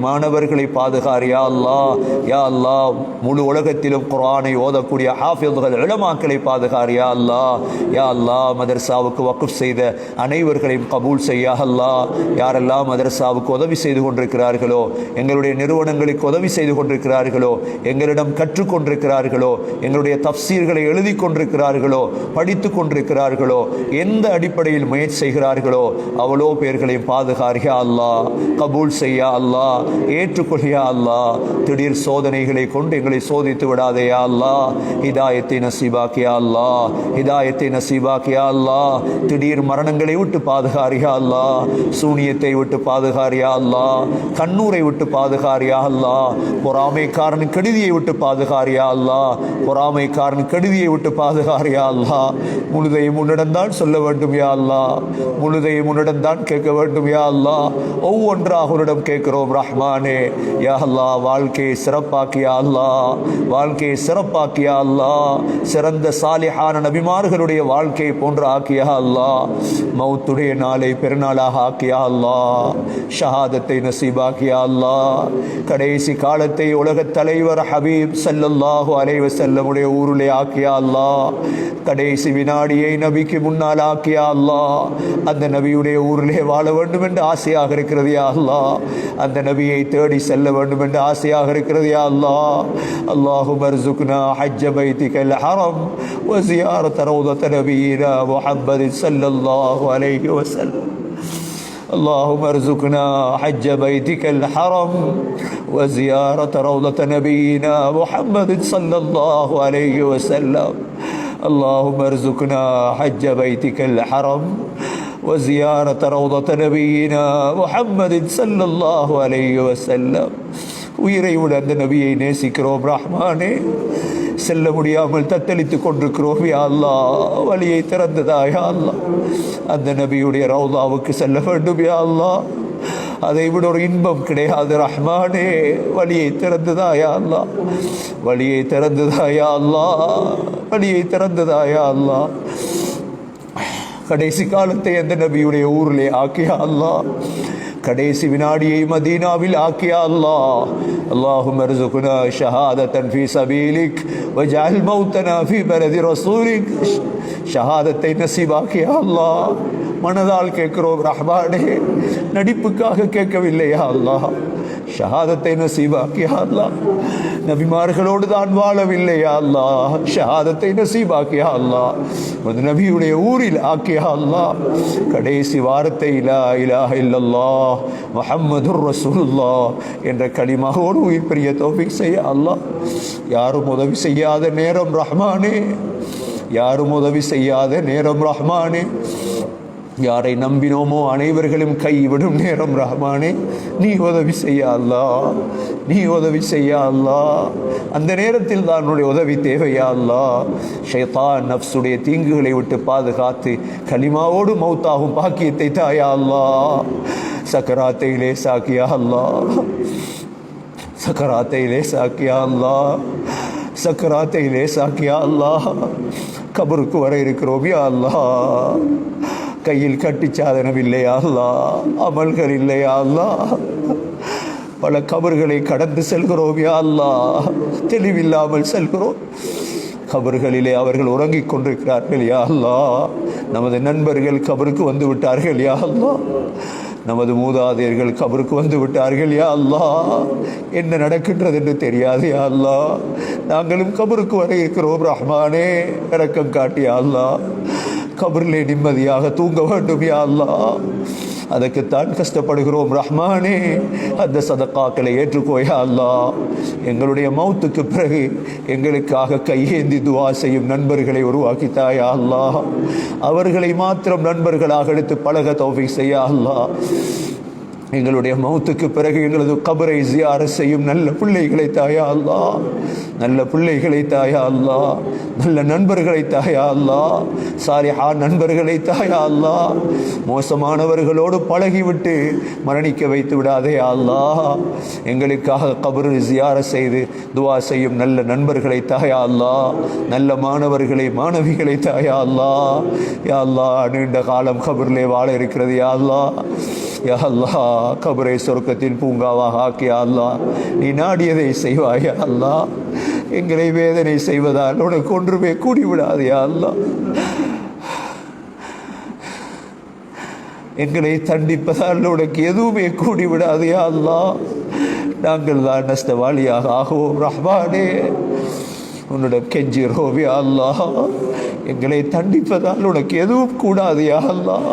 மாணவர்களை பாதுகாரியா அல்லாஹ். யா அல்லாஹ், முழு உலகத்திலும் குர்ஆனை ஓதக்கூடிய ஹாஃபிதுகள் உலமாக்களை பாதுகாரியா அல்லாஹ். யா அல்லாஹ், மதரசாவுக்கு வக்ஃப் செய்த அனைவர்களையும் கபூல் செய்யா அல்லாஹ். யாரெல்லாம் மதரசாவுக்கு உதவி செய்து கொண்டிருக்கிறார்களோ, எங்களுடைய நிறுவனங்களுக்கு உதவி செய்து கொண்டிருக்கிறார்களோ, எங்களிடம் கற்றுக்கொண்டிருக்கிறார்களோ, எங்களுடைய தஃப்சீர்களை எழுதி கொண்டிருக்கிறார்களோ, படித்து கொண்டிருக்கிறார்களோ, எந்த அடிப்படையில் முயற்சி செய்கிறார்களோ அவ்வளோ பேர்களையும் பாதுகாரியா அல்லாஹ், கபூல் செய்யா அல்லாஹ், ஏற்றுக்கொள்ளியா அல்லாஹ். திடீர் சோதனைகளை கொண்டு எங்களை சோதித்து விடாதையா அல்லாஹ். ஹிதாயத்தை நசீபாக்கியா அல்லாஹ், ஹிதாயத்தை நசீபாக்கியா அல்லாஹ். திடீர் மரணங்களை விட்டு பாதுகாரியா அல்லாஹ், சூனியத்தை விட்டு பாதுகாரியா அல்லாஹ், கண்ணூரை விட்டு பாதுகாரியா அல்லாஹ், பொறாமைக்காரன் கெடுதியை விட்டு பாதுகாரியா அல்லாஹ், பொறாமைக்காரன் கெடுதியை விட்டு பாதுகாரியா அல்லாஹ். முழுதையும் உன்னிடம்தான் சொல்ல வேண்டும் யா அல்லாஹ், முழுதையும் உன்னிடம்தான் கேட்க வேண்டும் யா அல்லாஹ். ஒவ்வொன்றாக உன்னிடம் கேட்கிறோம் ரஹ்மானே. யா அல்லாஹ், வாழ்க்கையை சிறப்பாக்கியா அல்லாஹ், வாழ்க்கையை சிறப்பாக்கியா அல்லாஹ். சிறந்த சாலிஹான நபிமார்களுடைய வாழ்க்கையை போன்று ஆக்கியா அல்லாஹ். மௌத்துடைய நாளை பெருநாளாக ஆக்கியா அல்லாஹ். ஷஹாதத்தை நசீபாக்கியா அல்லாஹ். கடைசி காலத்தை உலகத் தலைவர் ஹபீப் ஸல்லல்லாஹு அலைஹி வஸல்லமுடைய ஊரிலே ஆக்கியா அல்லாஹ். கடைசி வினாடியை நபிக்கு முன்னால் ஆக்கியா அல்லாஹ். அந்த நபியுடைய ஊரிலே வாழ வேண்டும் என்று ஆசையாக இருக்கிறது யா அல்லாஹ். அந்த நபியை தேடி செல்ல வேண்டும் என்று ஆசையாக இருக்கிறது யா அல்லாஹ். அல்லாஹும்ம அர்ஸுக்னா ஹஜ்ஜ பைத்திகல் ஹரம் வ ஸியாரத ரௌதத நபியினா முஹம்மது ஸல்லல்லாஹு அலைஹி வஸல்லம். اللهم ارزقنا حج بيتك الحرم وزيارة روضة نبينا محمد صلى الله عليه وسلم. اللهم ارزقنا حج بيتك الحرم وزيارة روضة نبينا محمد صلى الله عليه وسلم. உயிரை விட அந்த நபியை நேசிக்கிறோம் ரஹ்மானே. செல்ல முடியாமல் தத்தளித்துக் கொண்டிருக்கிறோம் யா அல்லாஹ். வழியை திறந்ததா யா அல்லாஹ். அந்த நபியுடைய ரவுதாவுக்கு செல்ல வேண்டும் யா அல்லாஹ். அதை விட ஒரு இன்பம் கிடையாது ரஹ்மானே. வழியை திறந்ததா யா அல்லாஹ். வழியை திறந்ததா யா அல்லாஹ். வழியை திறந்ததா யா அல்லாஹ். கடைசி காலத்தை அந்த நபியுடைய ஊரிலே ஆக்கியா அல்லாஹ். கடைசி வினாடியை மதீனாவில் ஆக்கியா அல்லாஹ். اللهم ارزقنا شهادة في سبيلك واجعل موتنا في بلد رسولك. ஷஹாதத்தை நசீபாக்கியா அல்லாஹ். மனதால் கேட்கிறோம் ரஹ்மானே, நடிப்புக்காக கேட்கவில்லையா அல்லாஹ். ஷஹாதத்தை நசீபாக்கியா அல்லாஹ். நபிமார்களோடு தான் வாழவில்லையா அல்லாஹ். ஷஹாதத்தை நசீபாக்கியா அல்லாஹ். அந்த நபியுடைய ஊரில் ஆக்கியா அல்லாஹ். கடைசி வார்த்தை லா இலாஹ இல்லல்லாஹ் முஹம்மதுர் ரசூலுல்லாஹ் என்ற கலிமாவோடு உயிர் பிரிய தௌஃபீக் செய்ய அல்லாஹ். யாரும் உதவி செய்யாத நேரம் ரஹ்மானே, யாரும் உதவி செய்யாத நேரம் ரஹ்மானே. யாரை நம்பினோமோ அனைவர்களும் கைவிடும் நேரம் ரஹ்மானே. நீ உதவி செய்ய அல்லாஹ், நீ உதவி செய்ய அல்லாஹ். அந்த நேரத்தில் தான் உன்னுடைய உதவி தேவையா அல்லாஹ். ஷைத்தான் நஃப்ஸுடைய தீங்குகளை விட்டு பாதுகாத்து கலிமாவோடு மௌத்தாகும் பாக்கியத்தை தாயா அல்லாஹ். சக்கராத்தை லேசாக்கியா அல்லாஹ். சக்கராத்தை லேசாக்கியா அல்லாஹ். சக்கராத்தை லேசாக்கியா அல்லாஹ். கபருக்கு வர இருக்கிறோம் யா அல்லாஹ். கையில் கட்டி சாதனம் இல்லையா அல்லாஹ். அமல்கள் இல்லையா அல்லாஹ். பல கபர்களை கடந்து செல்கிறோம் யா அல்லாஹ். தெளிவில்லாமல் செல்கிறோம். கபர்களிலே அவர்கள் உறங்கிக் கொண்டிருக்கிறார்கள் யா அல்லாஹ். நமது நண்பர்கள் கபருக்கு வந்து விட்டார்கள் யா அல்லாஹ். நமது மூதாதையர்கள் கபருக்கு வந்து விட்டார்கள் யா அல்லாஹ். என்ன நடக்கின்றது என்று தெரியாது யா அல்லாஹ். நாங்களும் கபருக்கு வர இருக்கிறோம் ரஹ்மானே. இரக்கம் காட்டியா அல்லாஹ். கபரிலே நிம்மதியாக தூங்க வேண்டும் யா அல்லாஹ். அதற்குத்தான் கஷ்டப்படுகிறோம் ரஹ்மானே. அந்த சதக்காக்களை ஏற்றுக்கோயா அல்லாஹ். எங்களுடைய மௌத்துக்கு பிறகு எங்களுக்காக கையேந்தி துவா செய்யும் நண்பர்களை உருவாக்கித்தாயா அல்லாஹ். அவர்களை மாத்திரம் நண்பர்களாக எடுத்து பழக தௌஃபீக் செய்யா அல்லாஹ். எங்களுடைய மௌத்துக்கு பிறகு எங்களது கபரை ஜியாரத் செய்யும் நல்ல பிள்ளைகளை தாயா அல்லாஹ். நல்ல பிள்ளைகளை தாயா அல்லாஹ். நல்ல நண்பர்களை தாயா அல்லாஹ். சாலிஹா நண்பர்களை தாயா அல்லாஹ். மோசமானவர்களோடு பழகிவிட்டு மரணிக்க வைத்து விடாதே அல்லாஹ். எங்களுக்காக கபர் ஜியாரத் செய்து துவா செய்யும் நல்ல நண்பர்களை தாயா அல்லாஹ். நல்ல மாணவர்களை மாணவிகளை தாயா அல்லாஹ். யா அல்லாஹ், நீண்ட காலம் கபரிலே வாழ இருக்கிறது யா அல்லாஹ். யா அல்லாஹ், கபரை சொர்க்கத்தின் பூங்காவாக ஆக்கியா அல்லாஹ். நீ நாடியதை செய்வாயா அல்லாஹ். எங்களை வேதனை செய்வதால் உனக்கு ஒன்றுமே கூடிவிடாது யா அல்லாஹ். எங்களை தண்டிப்பதால் உனக்கு எதுவுமே கூடிவிடாது யா அல்லாஹ். நாங்கள் தான் நஷ்டவாளியாக ஆகுவோம் ரஹ்மானே. உன்னிடம் கெஞ்சுகிறோம் யா அல்லாஹ். எங்களை தண்டிப்பதால் உனக்கு எதுவும் கூடாது யா அல்லாஹ்.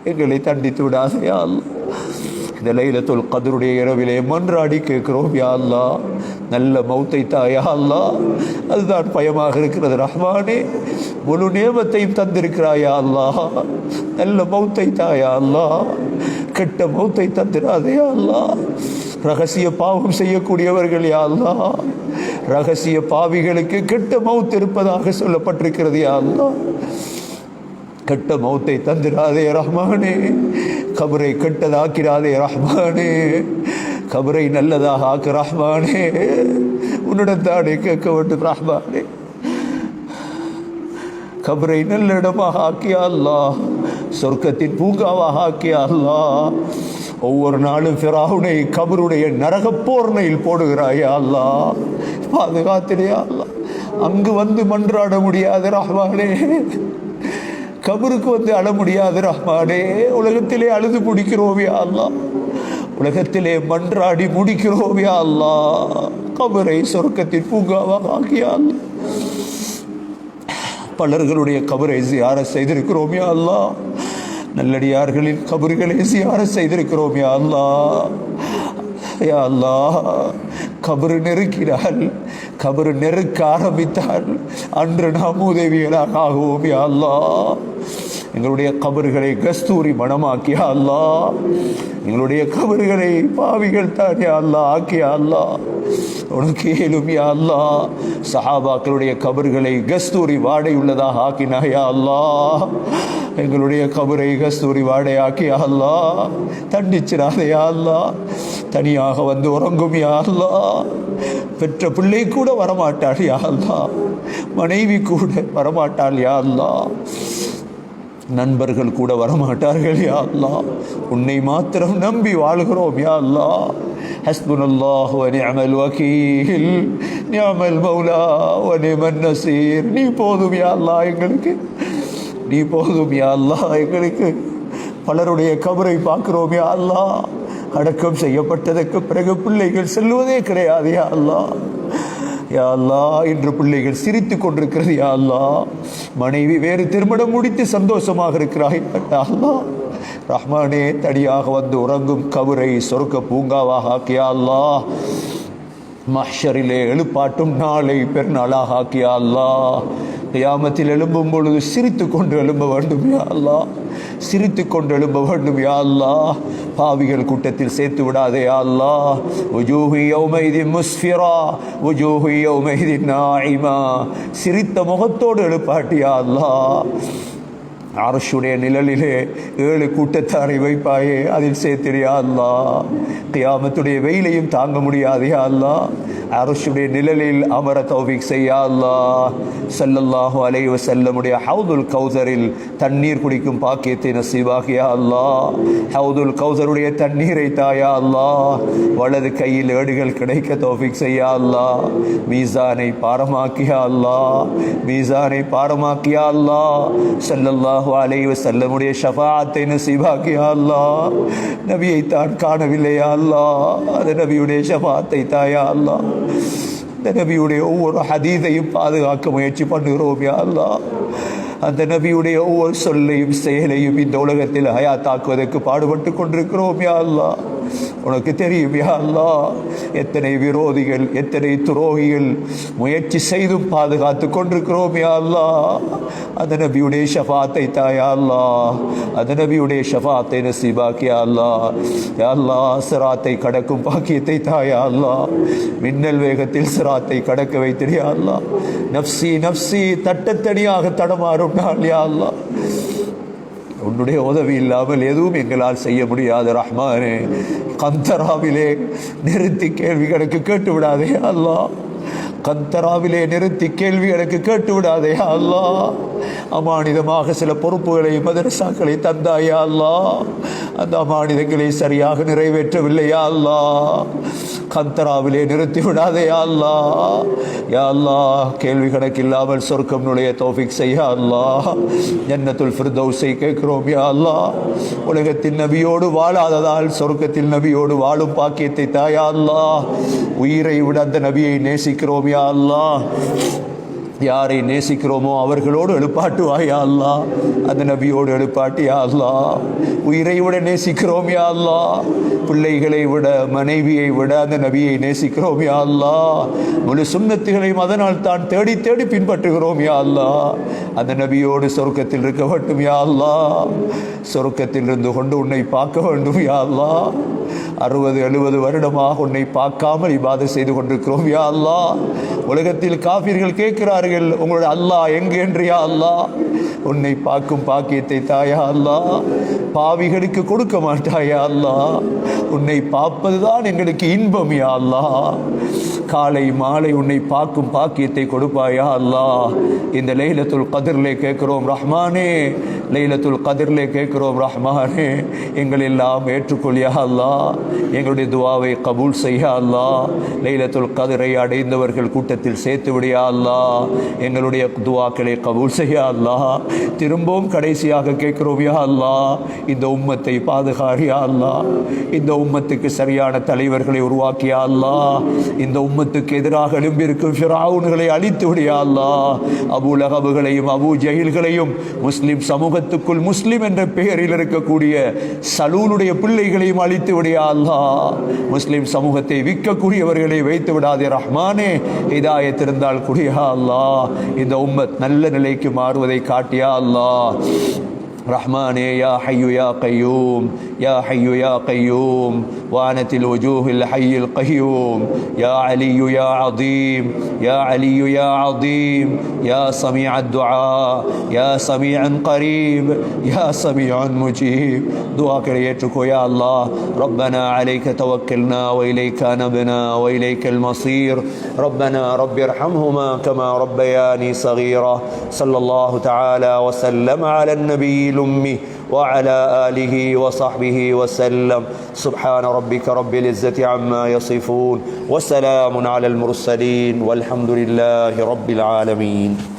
எங்களை தண்டித்து விடாது யா அல்லாஹ். இந்த லைலத்துல் கத்ருடைய இரவிலே மன்றாடி கேட்கிறோம் யா அல்லாஹ். நல்ல மௌத்தை தாயா அல்லாஹ். அதுதான் பயமாக இருக்கிறது ரஹ்மானே. முழு நேமத்தையும் தந்திருக்கிறாயா அல்லாஹ். நல்ல மௌத்தை தாயா அல்லாஹ். கெட்ட மௌத்தை தந்திராதே யா அல்லாஹ். ரகசிய பாவம் செய்யக்கூடியவர்கள் யா அல்லாஹ். ரகசிய பாவிகளுக்கு கெட்ட மௌத் இருப்பதாக சொல்லப்பட்டிருக்கிறது யா அல்லாஹ். கெட்ட மௌத்தை தந்திராதே ரஹ்மானே. கபரை கெட்டதாக்கிறாதே ரஹ்மானே. கபரை நல்லதாக ஆக்கு ரஹ்மானே. உன்னிடம் தானே கேட்க வேண்டும் ரஹ்மானே. கபரை நல்ல இடமாக ஆக்கியா அல்லாஹ். சொர்க்கத்தின் பூங்காவாக ஆக்கியா அல்லாஹ். ஒவ்வொரு நாளும் ஃபிரௌனை கபருடைய நரகப்போர்னையில் போடுகிறாயா அல்லாஹ். பாதுகாத்திரையா அல்லாஹ். அங்கு வந்து மன்றாட முடியாது ரஹ்மானே. கபருக்கு வந்து அழ முடியாது ரஹ்மானே. உலகத்திலே அழுது முடிக்கிறோம் யா அல்லாஹ். உலகத்திலே மன்றாடி முடிக்கிறோம் யா அல்லாஹ். கபரை சொர்க்கத்தின் பூங்காவாக ஆக்கியா அல்லாஹ். பலர்களுடைய கபரை ஜியாரத் செய்திருக்கிறோம் யா அல்லாஹ். நல்லடியார்களின் கபர்களை ஜியாரத் செய்திருக்கிறோம் யா அல்லாஹ். யா அல்லாஹ், கபரு நெருக்கினால், கபரு நெருக்க ஆரம்பித்தால் அன்று நாம் உதவிகளாக ஆகுவோம் யா அல்லாஹ். எங்களுடைய கபர்களை கஸ்தூரி மணமாக்கியா அல்லாஹ். எங்களுடைய கபர்களை பாவிகள் தான் யா அல்லாஹ் ஆக்கியா அல்லாஹ். உனக்கு ஏலும் யா அல்லாஹ். சஹாபாக்களுடைய கபர்களை கஸ்தூரி வாடை உள்ளதாக ஆக்கினாயா அல்லாஹ். எங்களுடைய கபரை கஸ்தூரி வாடையாக்கி யா அல்லாஹ். தண்டிச்சிடாதே யா அல்லாஹ். தனியாக வந்து உறங்கும் யா அல்லாஹ். பெற்ற பிள்ளை கூட வரமாட்டாள் யா அல்லாஹ். மனைவி கூட வரமாட்டாள் யா அல்லாஹ். நண்பர்கள் கூட வரமாட்டார்கள் யா அல்லாஹ். உன்னை மாத்திரம் நம்பி வாழ்கிறோம் யா அல்லாஹ். ஹஸ்புனல்லாஹு வ நிஅமல் வகீல், நிஅமல் மௌலா வ நிஅமன் நசீர். நீ போதும் யா அல்லாஹ் எங்களுக்கு, நீ போதும் யா அல்லாஹ் எங்களுக்கு. பலருடைய கபரை பார்க்கிறோம் யா அல்லாஹ். அடக்கம் செய்யப்பட்டதற்கு பிறகு பிள்ளைகள் செல்வதே கிடையாது யா அல்லாஹ். யா அல்லாஹ், இன்று பிள்ளைகள் சிரித்து கொண்டிருக்கிறது யா அல்லாஹ். மனைவி வேறு திருமணம் முடித்து சந்தோஷமாக இருக்கிறாய் யா அல்லாஹ். ரஹ்மானே, தடியாக வந்து உறங்கும் கபரை சொர்க்க பூங்காவாக ஆக்கியா அல்லாஹ். மஹ்ஷரிலே எழுப்பாட்டும் நாளை பெருநாளாக ஆக்கியா அல்லாஹ். கியாமத்தில் எழும்பும் பொழுது சிரித்து கொண்டு எழும்ப வேண்டும் யா அல்லாஹ். சிரித்து கொண்டு எழும்ப வேண்டும் யா அல்லாஹ். பாவிகள் கூட்டத்தில் சேர்த்து விடாதே யா அல்லாஹ். வஜூஹு யௌமைதின் முஸ்ஃபிரா வஜூஹு யௌமைதின் நாஇமா. சிரித்த முகத்தோடு எழுப்பாட்டி யா அல்லாஹ். அரசுடைய நிழலிலே 7 கூட்டத்தாரை வைப்பாயே, அதில் சேர்த்திரியா அல்லாஹ். கியாமத்துடைய வெயிலையும் தாங்க முடியாது யா அல்லாஹ். அரசுடைய நிழலில் அமர தௌஃபீக் செய்யா அல்லாஹ். ஸல்லல்லாஹு அலைஹி வஸல்லமுடைய ஹவுதுல் கௌசரில் தண்ணீர் குடிக்கும் பாக்கியத்தை நசீபாகியா அல்லாஹ். ஹவுதுல் கௌசருடைய தண்ணீரை தாயா அல்லாஹ். வலது கையில் ஏடுகள் கிடைக்க தௌஃபீக் செய்யா அல்லாஹ். மீசானை பாரமாக்கியா அல்லாஹ். மீசானை பாரமாக்கியா அல்லாஹ். ஸல்லல்லாஹு அலைஹி வஸல்லமுடைய ஷஃபாஅத்தை நசீபாக்கியா அல்லாஹ். நபியை தான் காணவில்லையா அல்லாஹ். அந்த நபியுடைய ஷஃபாஅத்தை தாயா அல்லாஹ். அந்த நபியுடைய ஒவ்வொரு ஹதீஸையும் பாதுகாக்க முயற்சி பண்ணுகிறோம் யா அல்லாஹ். அந்த நபியுடைய ஒவ்வொரு சொல்லையும் செயலையும் இந்த உலகத்தில் ஹயாத்தாக்குவதற்கு பாடுபட்டு கொண்டிருக்கிறோம் யா அல்லாஹ். உனக்கு தெரியும் யா அல்லாஹ், எத்தனை விரோதிகள், எத்தனை துரோகிகள் முயற்சி செய்தும் பாதுகாத்து கொண்டிருக்கிறோம் யா அல்லாஹ். அந்த நபியுடைய ஷஃபாத்தை தாயா அல்லாஹ். அந்த நபியுடைய ஷஃபாத்தை நசீபாக்கியா அல்லாஹ். யா அல்லாஹ், சிராத்தை கடக்கும் பாக்கியத்தை தாயா அல்லாஹ். மின்னல் வேகத்தில் சிராத்தை கடக்க வைத்திரியா அல்லாஹ். நப்சி நப்சி தட்டத்தனியாக தடமாறும் நாள் யா அல்லாஹ். உன்னுடைய உதவி இல்லாமல் எதுவும் எங்களால் செய்ய முடியாது ரஹ்மானே. கந்தராவிலே நிறுத்தி கேள்வி கணக்கு கேட்டு விடாதே அல்லாஹ். கந்தராவிலே நிறுத்தி கேள்வி கணக்கு கேட்டு விடாதே அல்லாஹ். அமானிதமாக சில பொறுப்புகளை மதரசாக்களை தந்தாயா அல்லாஹ். அந்த அமானிதங்களை சரியாக நிறைவேற்றவில்லையா அல்லாஹ். கந்தராவிலே நிறுத்தி விடாதே அல்லாஹ். யா அல்லாஹ், கேள்வி கணக்கு இல்லாமல் சொர்க்கம் நுழைய தௌஃபீக் செய்யா அல்லாஹ். ஜன்னத்துல் ஃபிர்தௌஸை கேட்கிறோம் யா அல்லாஹ். உலகத்தின் நபியோடு வாழாததால் சொர்க்கத்தில் நபியோடு வாழும் பாக்கியத்தை தாயா அல்லாஹ். உயிரை விட அந்த நபியை நேசிக்கிறோம் யா அல்லாஹ். யாரை நேசிக்கிறோமோ அவர்களோடு எழுப்பாட்டுவாயா அல்லாஹ். அந்த நபியோடு எழுப்பாட்டியா அல்லாஹ். உயிரை விட நேசிக்கிறோம் யா அல்லாஹ். பிள்ளைகளை விட, மனைவியை விட அந்த நபியை நேசிக்கிறோம் யா அல்லாஹ். முழு சுன்னத்துகளையும் அதனால் தான் தேடி தேடி பின்பற்றுகிறோம் யா அல்லாஹ். அந்த நபியோடு சொர்க்கத்தில் இருக்க வேண்டும் யா அல்லாஹ். சொர்க்கத்தில் இருந்து கொண்டு உன்னை பார்க்க வேண்டும் யா அல்லாஹ். 60-70 வருடமாக உன்னை பார்க்காமல் இபாதத் செய்து கொண்டிருக்கிறோம் யா அல்லாஹ். உலகத்தில் காஃபிர்கள் கேட்கிறார்கள், உங்களுடைய அல்லாஹ் எங்கே என்று யா அல்லாஹ். உன்னை பார்க்கும் பாக்கியத்தை தாயா அல்லாஹ். பாவிகளுக்கு கொடுக்க மாட்டாயா அல்லாஹ். உன்னை பார்ப்பதுதான் எங்களுக்கு இன்பம் யா அல்லாஹ். காலை மாலை உன்னை பார்க்கும் பாக்கியத்தை கொடுப்பாயா அல்லாஹ். இந்த லைலத்துல் கத்ரிலே கேட்கிறோம் ரஹ்மானே. லைலத்துல் கத்ரிலே கேட்கிறோம் ரஹ்மானே. எங்கள் எல்லாம் ஏற்றுக்கொள்ளியா அல்லாஹ். எங்களுடைய துவாவை கபூல் செய்யா அல்லாஹ். லைலத்துல் கத்ரை அடைந்தவர்கள் கூட்டத்தில் சேர்த்து விடியா அல்லாஹ். எங்களுடைய துவாக்களை கபூல் செய்யா அல்லாஹ். திரும்பவும் கடைசியாக கேட்கிறோம் யா அல்லாஹ், இந்த உம்மத்தை பாதுகாரியா அல்லாஹ். இந்த உம்மத்துக்கு சரியான தலைவர்களை உருவாக்கியா அல்லாஹ். இந்த உம்மத்துக்கு எதிராக எழும்பியிருக்கும் ஃபிரௌன்களை அழித்து விடியா அல்லாஹ். அபூ லஹப்களையும் அபூ ஜஹில்களையும் முஸ்லிம் சமூகத்துக்குள் முஸ்லிம் என்ற பெயரில் இருக்கக்கூடிய சலூலுடைய பிள்ளைகளையும் அழித்து விடியா அல்லாஹ். முஸ்லிம் சமூகத்தை விற்கக்கூடியவர்களை வைத்து விடாதே ரஹ்மானே. ஹிதாயத் இருந்தால் குடியா அல்லாஹ். இந்த உம்மத் நல்ல நிலைக்கு மாறுவதை காட்டியா அல்லாஹ். رحمانே يا حي يا قيوم يا حي يا قيوم وعنت الوجوه الحي القيوم يا علي يا عظيم يا علي يا عظيم يا سميع الدعاء يا سميع قريب يا سميع مجيب دعاء كريتكو يا الله ربنا عليك توكلنا وإليك نبنا وإليك المصير ربنا رب ارحمهما كما ربياني صغيرا صلى الله تعالى وسلم على النبي الأمي وعلى آله وصحبه وسلم سبحان ربك رب العزة عما يصفون وسلام على المرسلين والحمد لله رب العالمين.